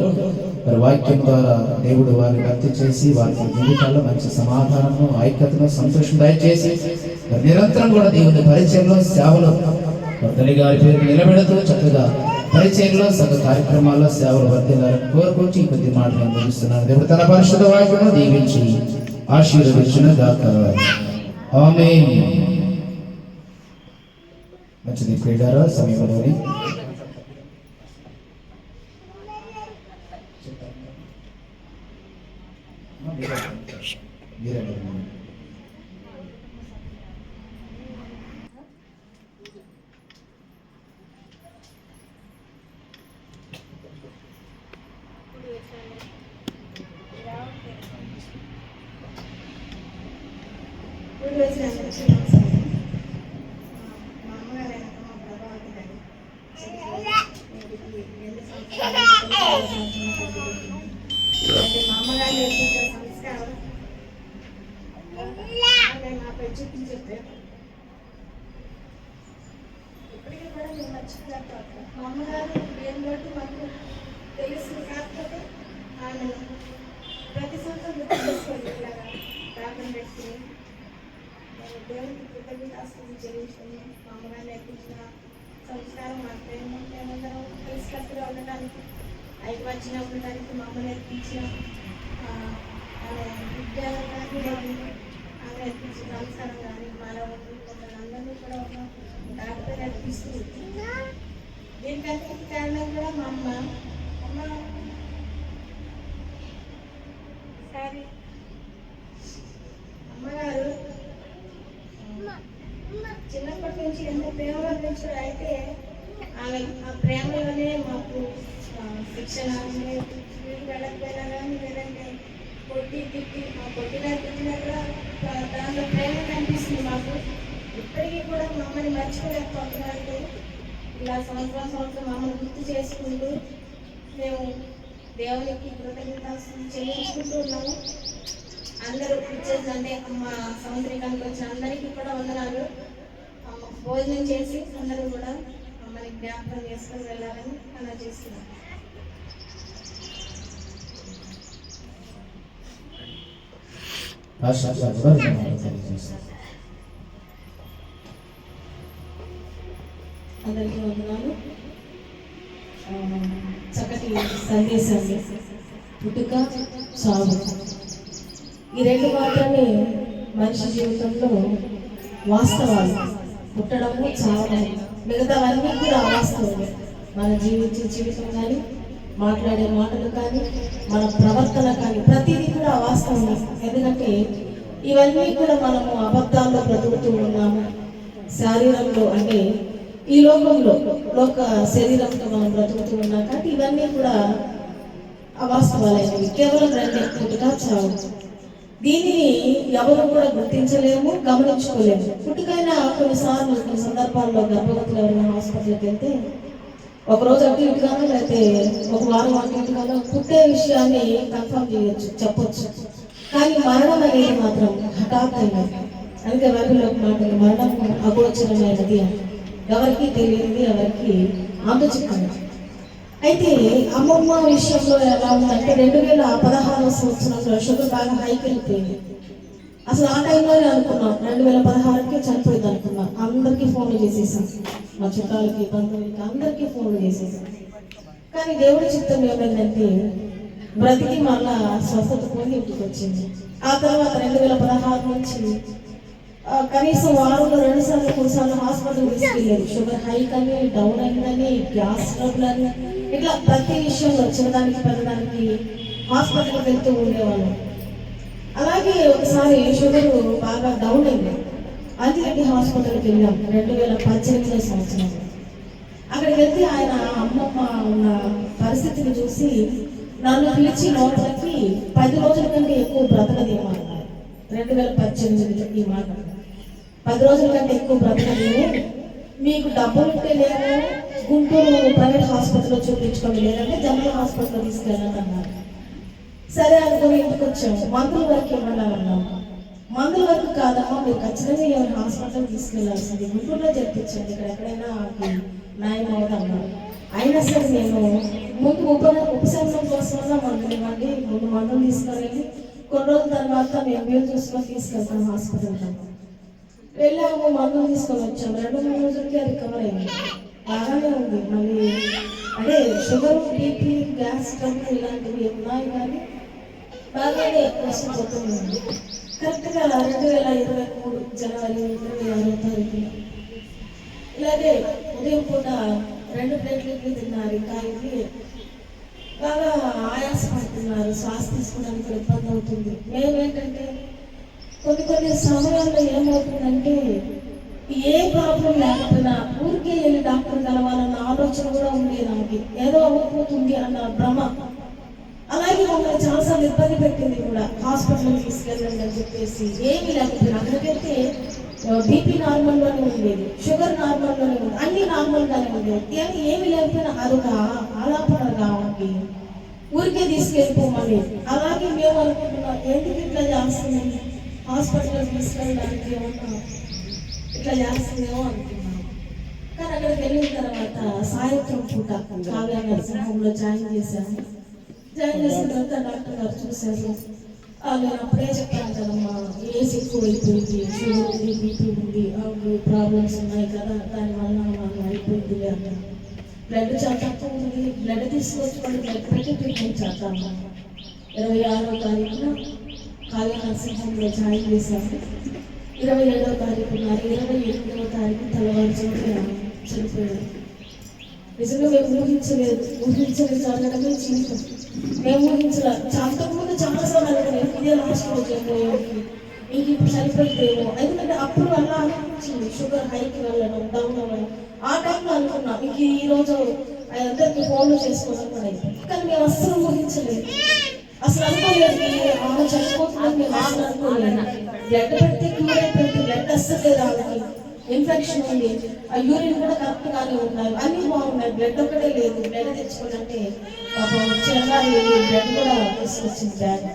మరి వాక్యం ద్వారా దేవుడు వారిని భక్తి చేసి వారి జీవితాల్లో మంచి సమాధానము, ఐక్యతను, సంతోషం దయచేసి మరి నిరంతరం కూడా దేవుని పరిచయంలో, సేవలో తల్లి గారి పేరు నిలబెడుతూ చక్కగా పరిచయంలో, సంఘ కార్యక్రమాల్లో సేవలు వర్ధిల్లాలని కోరుకుంటూ ఈ కొద్ది మాటలను ముగిస్తున్నాను. దేవుడు తన పరిశుద్ధ వాక్యమును దీవించి ఆశీర్వదించును గాక. ఆమేన్. మంచిది ప్రియులారా, సమయంలోని మా అమ్మగారు నేర్పించే సంస్కారం నాపై చూపించే ఇప్పటికీ కూడా నేను మర్చిపోలేకపోతాను. మా అమ్మగారు ఏం బట్టి మాకు తెలుసు, కాకపోతే ఆమె ప్రతి సంవత్సరం గుర్తు చేసుకోండి. ఇలాగా ప్రార్థన పెట్టుకుని దేవునికి కృతజ్ఞతాస్తుతులు చెల్లించుకుని మా అమ్మగారు నేర్పించిన సంస్కారం మా మేమందరం కలిసికట్టుగా ఉండడానికి, ఐక్యమత్యంగా ఉండడానికి మా అమ్మ నేర్పించిన విద్యలు కానీ ఆమె నేర్పించిన సంస్కారం కానీ మాలో అందరినీ కూడా ఒక డాక్టర్ నేర్పిస్తుంది. దీనికంటే కారణం కూడా మా అమ్మ సారీ అమ్మగారు చిన్నప్పటి నుంచి ఎంత ప్రేమగా పెంచారు. అయితే ఆమె ఆ ప్రేమలోనే మాకు శిక్షణ వెళ్ళకపోయినా కానీ లేదంటే కొట్టి తిట్టి కొట్టినా తిట్టినా కూడా దాంట్లో ప్రేమ కనిపిస్తుంది మాకు. ఇప్పటికీ కూడా మా అమ్మని మర్చిపోలేకపోతున్నారంటే ఇలా సంవత్సరం మమ్మల్ని గుర్తు చేసుకుంటూ మేము దేవునికి కృతజ్ఞతాస్తుతులు చెల్లించుకుంటూ ఉన్నాము. అందరూ ఇచ్చేదంటే అమ్మ సంవత్సరానికి వచ్చిన అందరికీ కూడా వందనాలు. భోజనం చేసి అందరూ కూడా అమ్మని జ్ఞాపకం చేసుకొని వెళ్ళాలని అలా చేస్తున్నాం. అందరికీ వందనాలు. చక్కటి సందేశాన్ని, పుట్టుక, చావు, ఈ రెండు మాత్రమే మనిషి జీవితంలో వాస్తవాలు. పుట్టడము, చావడం, మిగతావన్నీ కూడా అవాస్తవమే. మన జీవితం కానీ, మాట్లాడే మాటలు కానీ, మన ప్రవర్తన కానీ ప్రతిదీ కూడా అవాస్తవమే. ఎందుకంటే ఇవన్నీ కూడా మనము అబద్ధాల్లో బ్రతుకుతూ ఉన్నాము. శారీరంలో అంటే ఈ లోకంలో శరీరంతో మనం బ్రతుకుతూ ఉన్నాం. కాబట్టి ఇవన్నీ కూడా అవాస్తవాలైనవి. కేవలం రెండే, పుట్టుక, చావు. దీనిని ఎవరు కూడా గుర్తించలేము, గమనించుకోలేము. పుట్టుకైనా కొన్నిసార్లు కొన్ని సందర్భాల్లో గర్భవతులు ఎవరైనా హాస్పిటల్కి వెళ్తే ఒకరోజు అటు ఇటుగానో లేకపోతే ఒక వారం అటు ఇటుగానో పుట్టే విషయాన్ని కన్ఫర్మ్ చేయొచ్చు, చెప్పొచ్చు. కానీ మరణం అనేది మాత్రం హఠాత్తైనది. అందుకే బైబిల్లో మాటలు మరణం అగోచరమైనది అని, ఎవరికి తెలియనిది, ఎవరికి ఆలోచించండి. అయితే అమ్మమ్మ విషయంలో ఎలా ఉందంటే 2016 సంవత్సరంలో షుగర్ బాగా హైకి వెళ్ళిపోయింది. అసలు ఆ టైంలోనే అనుకున్నాం 2016కే చనిపోయింది అనుకున్నాం. అందరికీ ఫోన్లు చేసేసాం, మా చుట్టాలకి, బంధువులకి అందరికీ ఫోన్లు చేసేసాం. కానీ దేవుడి చిత్తం ఏమైందంటే బ్రతికి మళ్ళా స్వస్థత పోయి ఇంటికి వచ్చింది. ఆ తర్వాత 2016 నుంచి కనీసం వారంలో 2 సార్లు 3 సార్లు హాస్పిటల్ తీసుకెళ్ళేది. షుగర్ హైక్ అని, డౌన్ అయిందని, గ్యాస్ ట్రబుల్ అని, ఇట్లా ప్రతి విషయంలో చిన్నదానికి పెద్దదానికి హాస్పిటల్కి వెళ్తూ ఉండేవాళ్ళం. అలాగే ఒకసారి షుగర్ బాగా డౌన్ అయింది. అంతిరెడ్డి హాస్పిటల్కి వెళ్ళాం 2018 సంవత్సరం. అక్కడికి వెళ్తే ఆయన అమ్మమ్మ ఉన్న పరిస్థితిని చూసి నన్ను పిలిచి లోపలికి 10 రోజుల కంటే ఎక్కువ బ్రతకదేమో అన్నారు. 2018 ఈ మాట, 10 రోజుల కంటే ఎక్కువ బ్రతకలేము, మీకు డబ్బులుంటే లేవు, గుంటూరు ప్రైవేట్ హాస్పిటల్లో చూపించుకోండి, లేదంటే జనరల్ హాస్పిటల్లో తీసుకెళ్ళండి అన్నారు. సరే అనుకుని ఇంటికి వచ్చాము. మందుల వరకు ఇవ్వాలన్నాము. మందుల వరకు కాదమ్మా, మీరు ఖచ్చితంగా ఏమైనా హాస్పిటల్ తీసుకెళ్లాల్సింది, గుంటూరులో జరిపించండి, ఇక్కడ ఎక్కడైనా న్యాయం అవుతామన్నారు. అయినా సరే నేను ముందు ఉపశమనం కోసమన్నా మందులు ఇవ్వండి, ముందు మందులు తీసుకురండి, కొన్ని రోజుల తర్వాత మేము వీలు చూసుకొని తీసుకెళ్తాం హాస్పిటల్కి. వెళ్ళాము, మందులు తీసుకొని వచ్చాము. 2-3 రోజులకి అది కవర్ అయింది, బాగానే ఉంది. మళ్ళీ అదే షుగర్, బీపీ, గ్యాస్ ట్రబుల్ ఇలాంటివి ఉన్నాయి, కానీ బాగానే వస్తుంది. కరెక్ట్గా 2023 జనవరి 26వ తారీఖున ఇలాగే ఉదయం పూట 2 ప్లేట్లు ఇడ్లీ తిన్నారు. ఇంకా ఇది బాగా ఆయాసపడుతున్నారు, శ్వాస తీసుకోవడానికి కూడా ఇబ్బంది అవుతుంది. మేమేంటంటే కొన్ని సమయాల్లో ఏమవుతుందంటే ఏ ప్రాబ్లం లేకపోయినా ఊరికే వెళ్ళి డాక్టర్ కలవాలన్న ఆలోచన కూడా ఉంది నాకు, ఏదో అవ్వకపోతుంది అన్న భ్రమ. అలాగే మమ్మల్ని చాలాసార్లు ఇబ్బంది పెట్టింది కూడా, హాస్పిటల్కి తీసుకెళ్ళండి అని చెప్పేసి. ఏమీ లేకపోయినా అక్కడికైతే బీపీ నార్మల్లోనే ఉండేది, షుగర్ నార్మల్లోనే ఉంది, అన్ని నార్మల్గానే ఉండేది. కానీ ఏమి లేకపోయినా అదొక ఆలాపన కావాలి, ఊరికే తీసుకెళ్ళిపోమని. అలాగే మేము అనుకుంటున్నాం, ఎందుకు ఇట్లా చేస్తుంది, హాస్పిటల్కి తీసుకెళ్ళడానికి ఏమన్నా ఇట్లా చేస్తుందేమో అనుకున్నాం. కానీ అక్కడికి వెళ్ళిన తర్వాత సాయంత్రం పూట కావ్య నర్సింహంలో జాయిన్ చేశాము. జాయిన్ చేసిన తర్వాత డాక్టర్ గారు చూశారు. నేను అప్పుడే చెప్పాను కదమ్మా, ఏజ్ ఎక్కువ అయిపోయింది, షుగర్ ఉంది, బీపీ ఉంది, ప్రాబ్లమ్స్ ఉన్నాయి కదా, దానివల్ల వాళ్ళు అయిపోయింది అన్న. బ్లడ్ చాలా తక్కువ ఉంది, బ్లడ్ తీసుకొచ్చి వాళ్ళు బ్లడ్ పెట్టి ట్రీట్మెంట్ చేద్దాము. 26వ తారీఖున కావ్య నర్సింహంలో జాయిన్ చేశాము. 27వ తారీఖున 28వ తారీఖు తెల్లవారుజామున చనిపోయాడు. నిజంగా మేము ఊహించలేదు జరగడమే జీవితం. మేము ఊహించలేదు. అంతకుముందు చాలాసార్లు అనుకున్నాను, ఇదే లాస్ట్ రోజు ఇంక ఇప్పుడు చనిపోయితేమో. ఎందుకంటే అప్పుడు అలా అనిపించింది, షుగర్ హైకి వెళ్ళడం, డౌన్ అవ్వడం. ఆ టైంలో అనుకున్నాం ఇంక ఈ రోజు అందరికి ఫోన్లు చేసుకోవడం కూడా. కానీ మేము అస్సలు ఊహించలేదు, అసలు అనుకోలేదు ఆమె చనిపోతుందని మేము అసలు అనుకోలేదు. బ్లడ్ పెడితే క్యూర్ అయిపోయింది, బ్లడ్ అస్సలు రావాలి, ఇన్ఫెక్షన్ ఉంది, ఆ యూరిన్ కూడా కరెక్ట్ గానే ఉన్నాయి, అన్ని బాగున్నాయి, బ్లడ్ ఒకటే లేదు. బ్లడ్ తెచ్చుకోవాలంటే బ్లడ్ కూడా తీసుకొచ్చింది బ్యాగ్,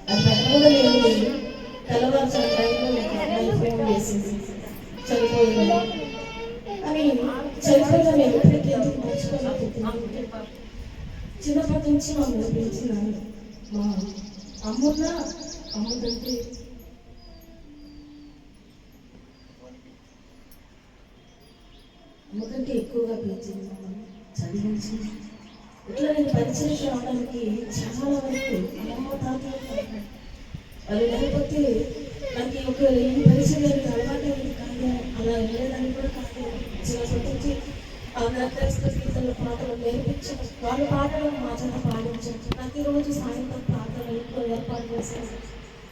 అది బ్లడ్ కూడా లేదు. తెల్లవారుజాము టైంలో ఫోన్ చేసింది చనిపోయింది అని. చనిపోయిన నేను ఎప్పటికీ ఎందుకు మర్చిపోలేకపోతున్నాను. చిన్నప్పటి నుంచి మమ్మల్ని పెంచినాను. మా అమ్ముంటే అమ్మకంటే ఎక్కువగా పెంచింది, మమ్మల్ని చదివించింది. ఇట్లా నేను పరిచయం రావడానికి చాలా వరకు అమ్మమ్మ తాతయ్య వాళ్ళు లేకపోతే నాకు ఒక ఈ పరిచయం అలవాటు కాదు, అలా వెళ్ళేదాన్ని కూడా కాదు. చిన్నప్పటి నుంచి గీతలు పాటలు నేర్పించారు, వాళ్ళు పాటలు మా చేత పాటించారు. ప్రతిరోజు సాయంత్రం ప్రార్థన ఇంట్లో ఏర్పాటు చేశారు.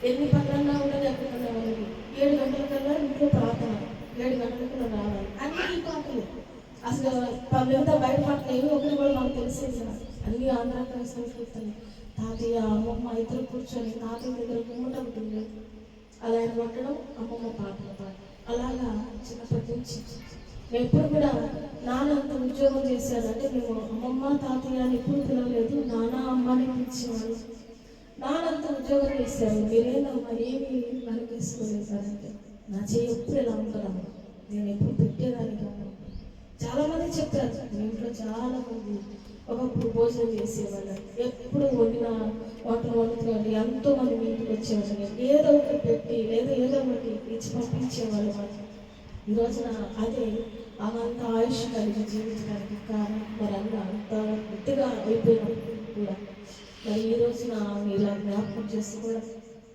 ఎన్ని పనులన్నా కూడా ఎక్కడికన్నా వాళ్ళకి 7 గంటలకల్లా ఇంట్లో ప్రార్థన, 7 గంటలకల్లా రావాలి. అన్ని పాటలు అసలు మిగతా బయట పాటలు ఏమి ఒకటి కూడా మాకు తెలిసేది కదా. అన్ని ఆంధ్ర సంస్కృతులు. తాతయ్య అమ్మమ్మ ఇద్దరు కూర్చొని తాతయ్య దగ్గర గుమ్మట ఉంటుంది, అలా ఆయన కొట్టడం, అమ్మమ్మ పాటలు పాట. అలాగా చిన్నప్పటి నుంచి ఎప్పుడు కూడా నాన్న అంత ఉద్యోగం చేశారు. అంటే మేము అమ్మమ్మ తాతయ్య అని ఎప్పుడు పిలవలేదు, నాన్న అమ్మని పిలిచేవాళ్ళు. నాన్నంత ఉద్యోగం చేశారు, మీరేనమ్మా ఏమి వెనకేసుకోలేదు సార్ అంటే నా చేయి ఎప్పుడు ఎలా ఉంటారమ్మా, నేను ఎప్పుడు పెట్టేదాన్ని కాదు. చాలామంది చెప్పారు, మీ ఇంట్లో చాలామంది ఒకప్పుడు భోజనం చేసేవాళ్ళు, ఎప్పుడు వండిన వంటలు వండుతున్నారు, ఎంతో మంది మీ ఇంటికి వచ్చేవాళ్ళు, ఏదో ఒకటి పెట్టి లేదా ఏదో ఒకటి ఇచ్చి పంపించేవాళ్ళు. వాళ్ళు ఈ రోజున అదే అవంత ఆయుష్ కలిగి జీవించడానికి కారణం మరి అన్న అంత గట్టిగా అయిపోయినప్పుడు కూడా మరి ఈ రోజున ఇలా జ్ఞాపకం చేసుకోవడం,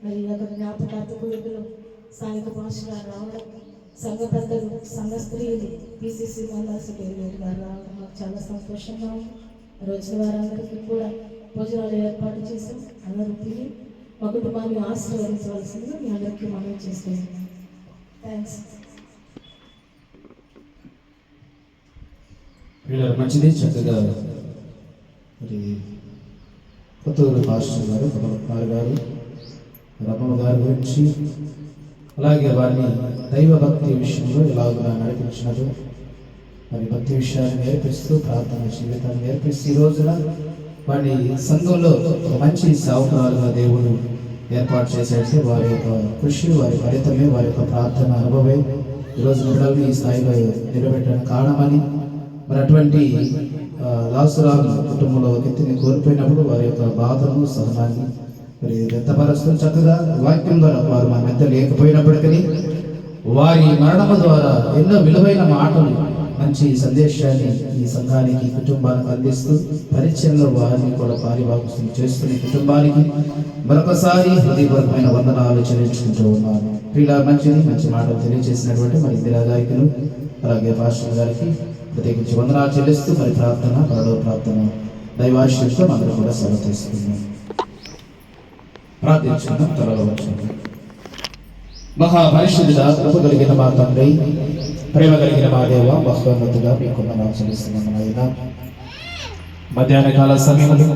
మరి అక్కడ జ్ఞాపకార్థకులు స్థానిక భాషగా రావడం, సంఘ పెద్దలు, సంఘ స్త్రీలు, పిసిసి మందాసకేరు గారు రావడం మాకు చాలా సంతోషంగా ఉంది. రోజున వారందరికీ కూడా భోజనాలు ఏర్పాటు చేసాం. అందరూ తిని మా కుటుంబాన్ని ఆశీర్వదించవలసిందిగా మీ అందరికీ మనం చేసుకుంటున్నాం. థ్యాంక్స్. మంచిది, చక్కగా మరి కొత్తూరు మాస్టర్ గారు, కుమార్ గారు, రమణ గారి గురించి, అలాగే వారిని దైవ భక్తి విషయంలో ఎలాగ నడిపించినారు, మరి భక్తి విషయాన్ని నేర్పిస్తూ ప్రార్థన జీవితాన్ని నేర్పిస్తూ ఈ రోజున వారిని సంఘంలో ఒక మంచి సావుకారుగా దేవుడు ఏర్పాటు చేసేసి వారి యొక్క కృషి, వారి ఫలితమే, వారి యొక్క ప్రార్థన అనుభవమే ఈరోజు బిడ్డల్ని ఈ స్థాయిలో నిలబెట్టడానికి కారణమని, మరి అటువంటి లాసురాలు కుటుంబంలో ఒక వ్యక్తిని కోల్పోయినప్పుడు వారి యొక్క బాధను సహనాన్ని మరి వ్యక్తపరుస్తూ చక్కగా వాక్యం ద్వారా వారు మన మధ్య లేకపోయినప్పటికీ వారి మరణము ద్వారా ఎన్నో విలువైన మాటలు మంచి సందేశాన్ని ఈ సంఘానికి కుటుంబానికి అందిస్తూ పరిచయంలో వారిని కూడా పారిభాగం చేస్తున్న ఈ కుటుంబానికి మరొకసారి హృదయపూర్వకమైన వందనాలు చెల్లించుకుంటూ ఉన్నాను. ప్రియుల మంచి మాటలు తెలియజేసినటువంటి మరి ఇందిరా గాయకులు అలాగే పాస్టర్ గారికి ప్రత్యేకించి వందనాలు చెల్లిస్తూ మరి ప్రార్థన పరలో ప్రార్థన దైవాశీర్తో అందరూ కూడా సెలవు తీసుకున్నాం. ప్రార్థించుకున్నాం. త్వరలో వచ్చింది. మహాపరిశుద్ధుడా, కృప కలిగిన మా తండ్రి, ప్రేమ కలిగిన మా దేవ, బహుమతుగా మీకున్న నామం చెల్లిస్తున్నాము నాయనా. మధ్యాహ్న కాల సమయంలో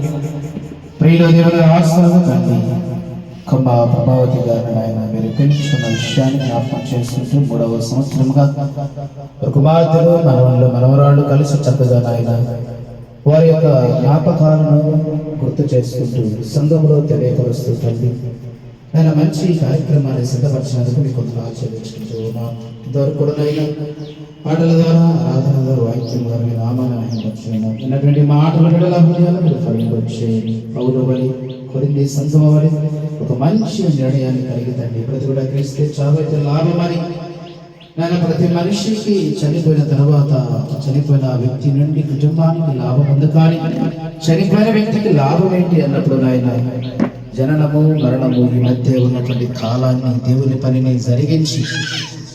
ప్రియుల దేవుని ఆశ్రమం తండ్రి కొమ్మ ప్రభావతి గారిని ఆయన మీరు పెంచుకున్న విషయాన్ని జ్ఞాపకం చేసుకుంటూ 3వ సంవత్సరముగా కుమార్తెలు మనవళ్ళు మనవరాళ్ళు కలిసి చక్కగా నాయన వారి యొక్క జ్ఞాపకాలను గుర్తు చేసుకుంటూ సంఘంలో తెలియపరుస్తూ తండ్రి ఆయన మంచి కార్యక్రమాన్ని సిద్ధపరిచినందుకు మీకు వందనాలు చెల్లించుకుంటూ ఉన్నాను. ఇంతవరకు కూడా నైనా పాటల ద్వారా ఆరాధన ద్వారా వాక్యం ద్వారా మీ నామాన్ని మహిమపరచుకున్నాం. ఉన్నటువంటి మాటల విడల హృదయాలు మీరు ఫలింపచేయండి. పౌరువని కొరింది సంఘమవని ఒక మంచి నిర్ణయాన్ని కలిగి తండ్రి ప్రతి కూడా క్రీస్తే చావైతే లాభమని నేను ప్రతి మనిషికి చనిపోయిన తర్వాత చనిపోయిన వ్యక్తి నుండి కుటుంబానికి లాభం ఉంది, కానీ చనిపోయిన వ్యక్తికి లాభం ఏంటి అన్నప్పుడు నాయన జననము మరణము ఈ మధ్య ఉన్నటువంటి కాలాన్ని దేవుని పనిని జరిగించి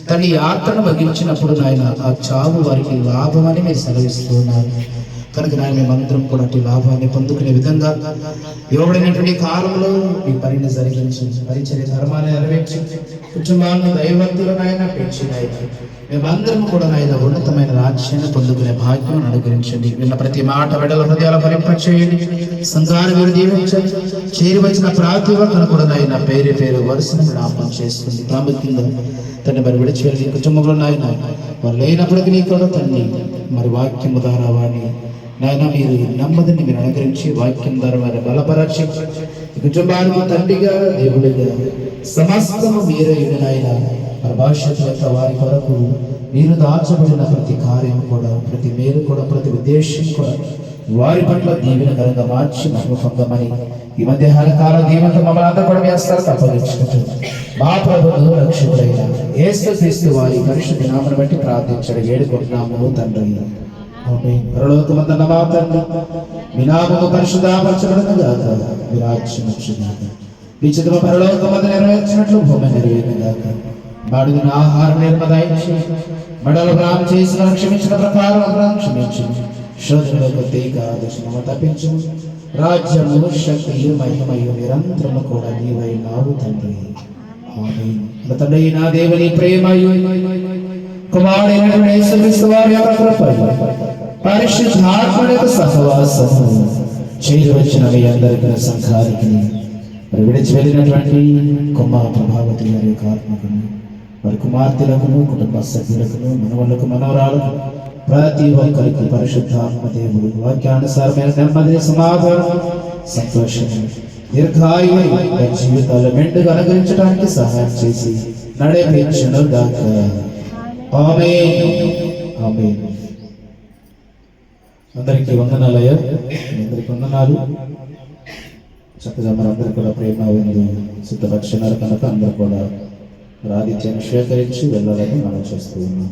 తన యాత్రను వగించినప్పుడు నాయన ఆ చావు వారికి లాభం అని మీరు సెలవిస్తున్నారు. కనుక నాయన మేమందరం కూడా అటు లాభాన్ని పొందుకునే విధంగా ఇవ్వబడినటువంటి కాలంలో ఈ పనిని జరిగించి పరిచర్య ధర్మాన్ని నెరవేర్చి కుటుంబాలను దైవవంతులనైనా పెంచినాయి. మేమందరం కూడా నాయన ఉన్నతమైన రాజ్యాన్ని పొందుకునే భాగ్యం అనుగ్రహించండి. విన్న ప్రతి మాట వెడల హృదయాల ఫలింపచేయండి. సంఘాన్ని మీరు దీవించండి. చేరి వచ్చిన ప్రతి ఒక్కరు కూడా నాయన పేరు పేరు వరుసను జ్ఞాపకం చేసుకుంది. ప్రాముఖ్యంగా తండ్రి మరి విడిచి వెళ్ళి కుటుంబంలో నాయన వారు లేనప్పటికీ నీ కూడా తండ్రి మరి వాక్యము ద్వారా వాడిని నాయన మీరు నెమ్మదిని మీరు అనుగ్రహించి వాక్యం ద్వారా వారిని బలపరచి కుటుంబానికి తండ్రిగా దేవుడిగా సమస్తము మీరే నాయన మరి భవిష్యత్తు యొక్క వారి కొరకు మీరు దాచబడిన ప్రతి కార్యం కూడా ప్రతి మేలు కూడా ప్రతి ఉద్దేశం కూడా వారి పట్ల దీవెనకరంగా మార్చి నమ్మకంగమని ఈ మధ్యాహ్న కాల దీవెనతో మమ్మల్ని అందరూ కూడా వేస్తారు తప్పగించుకుంటుంది. మా ప్రభువు రక్షకుడైన యేసుక్రీస్తు వారి పరిశుద్ధ నామమును బట్టి ప్రార్థించడం వేడుకుంటున్నాము తండ్రి. పరలోకమందున్న మా తండ్రి, మీ నామము పరిశుద్ధపరచబడునుగాక, మీ రాజ్యం వచ్చుగాక, మీ చిత్తము పరలోకమందు నెరవేర్చినట్లు భూమి నెరవేరునుగాక. బాడుగిన ఆహారం నిర్మదాయించి మడలు ప్రాణం చేసిన క్షమించిన ప్రకారం ప్రాణం క్షమించు. శోధనలకు తీగ దర్శనము తప్పించు. రాజ్యము శక్తియు మహిమయు నిరంతరము కూడా నీవై నావు తండ్రి. ఆమేన్. తండ్రి నా దేవుని ప్రేమయు కుమారుడైన యేసుక్రీస్తు వారి యొక్క కృపయు పరిశుద్ధాత్మ యొక్క సహవాసము చేరి వచ్చిన మీ అందరికీ సంఘానికి మరి విడిచి వెళ్ళినటువంటి కొమ్మ ప్రభావతి గారి యొక్క ఆత్మకును వారి కుమార్తెలకును కుటుంబ సభ్యులకును మనవళ్లకు మనవరాలకు ప్రతి ఒక్కరికి పరిశుద్ధాత్మ దేవుడు వాక్యానుసారమైన నెమ్మది సమాధానం సంతోషము దీర్ఘాయువు జీవితాలు మెండుగా అనుగ్రహించడానికి సహాయం చేసి నడిపించును గాక. ఆమేన్. ఆమేన్. అందరికీ వందనాలయ్యా. అందరికీ వందనాలు. చక్కగా మనందరూ కూడా ప్రేమ సిద్ధపక్షణాలు కనుక అందరూ కూడా ఆదిత్యాన్ని స్వీకరించి వెళ్ళాలని మనం చేస్తూ ఉన్నాం.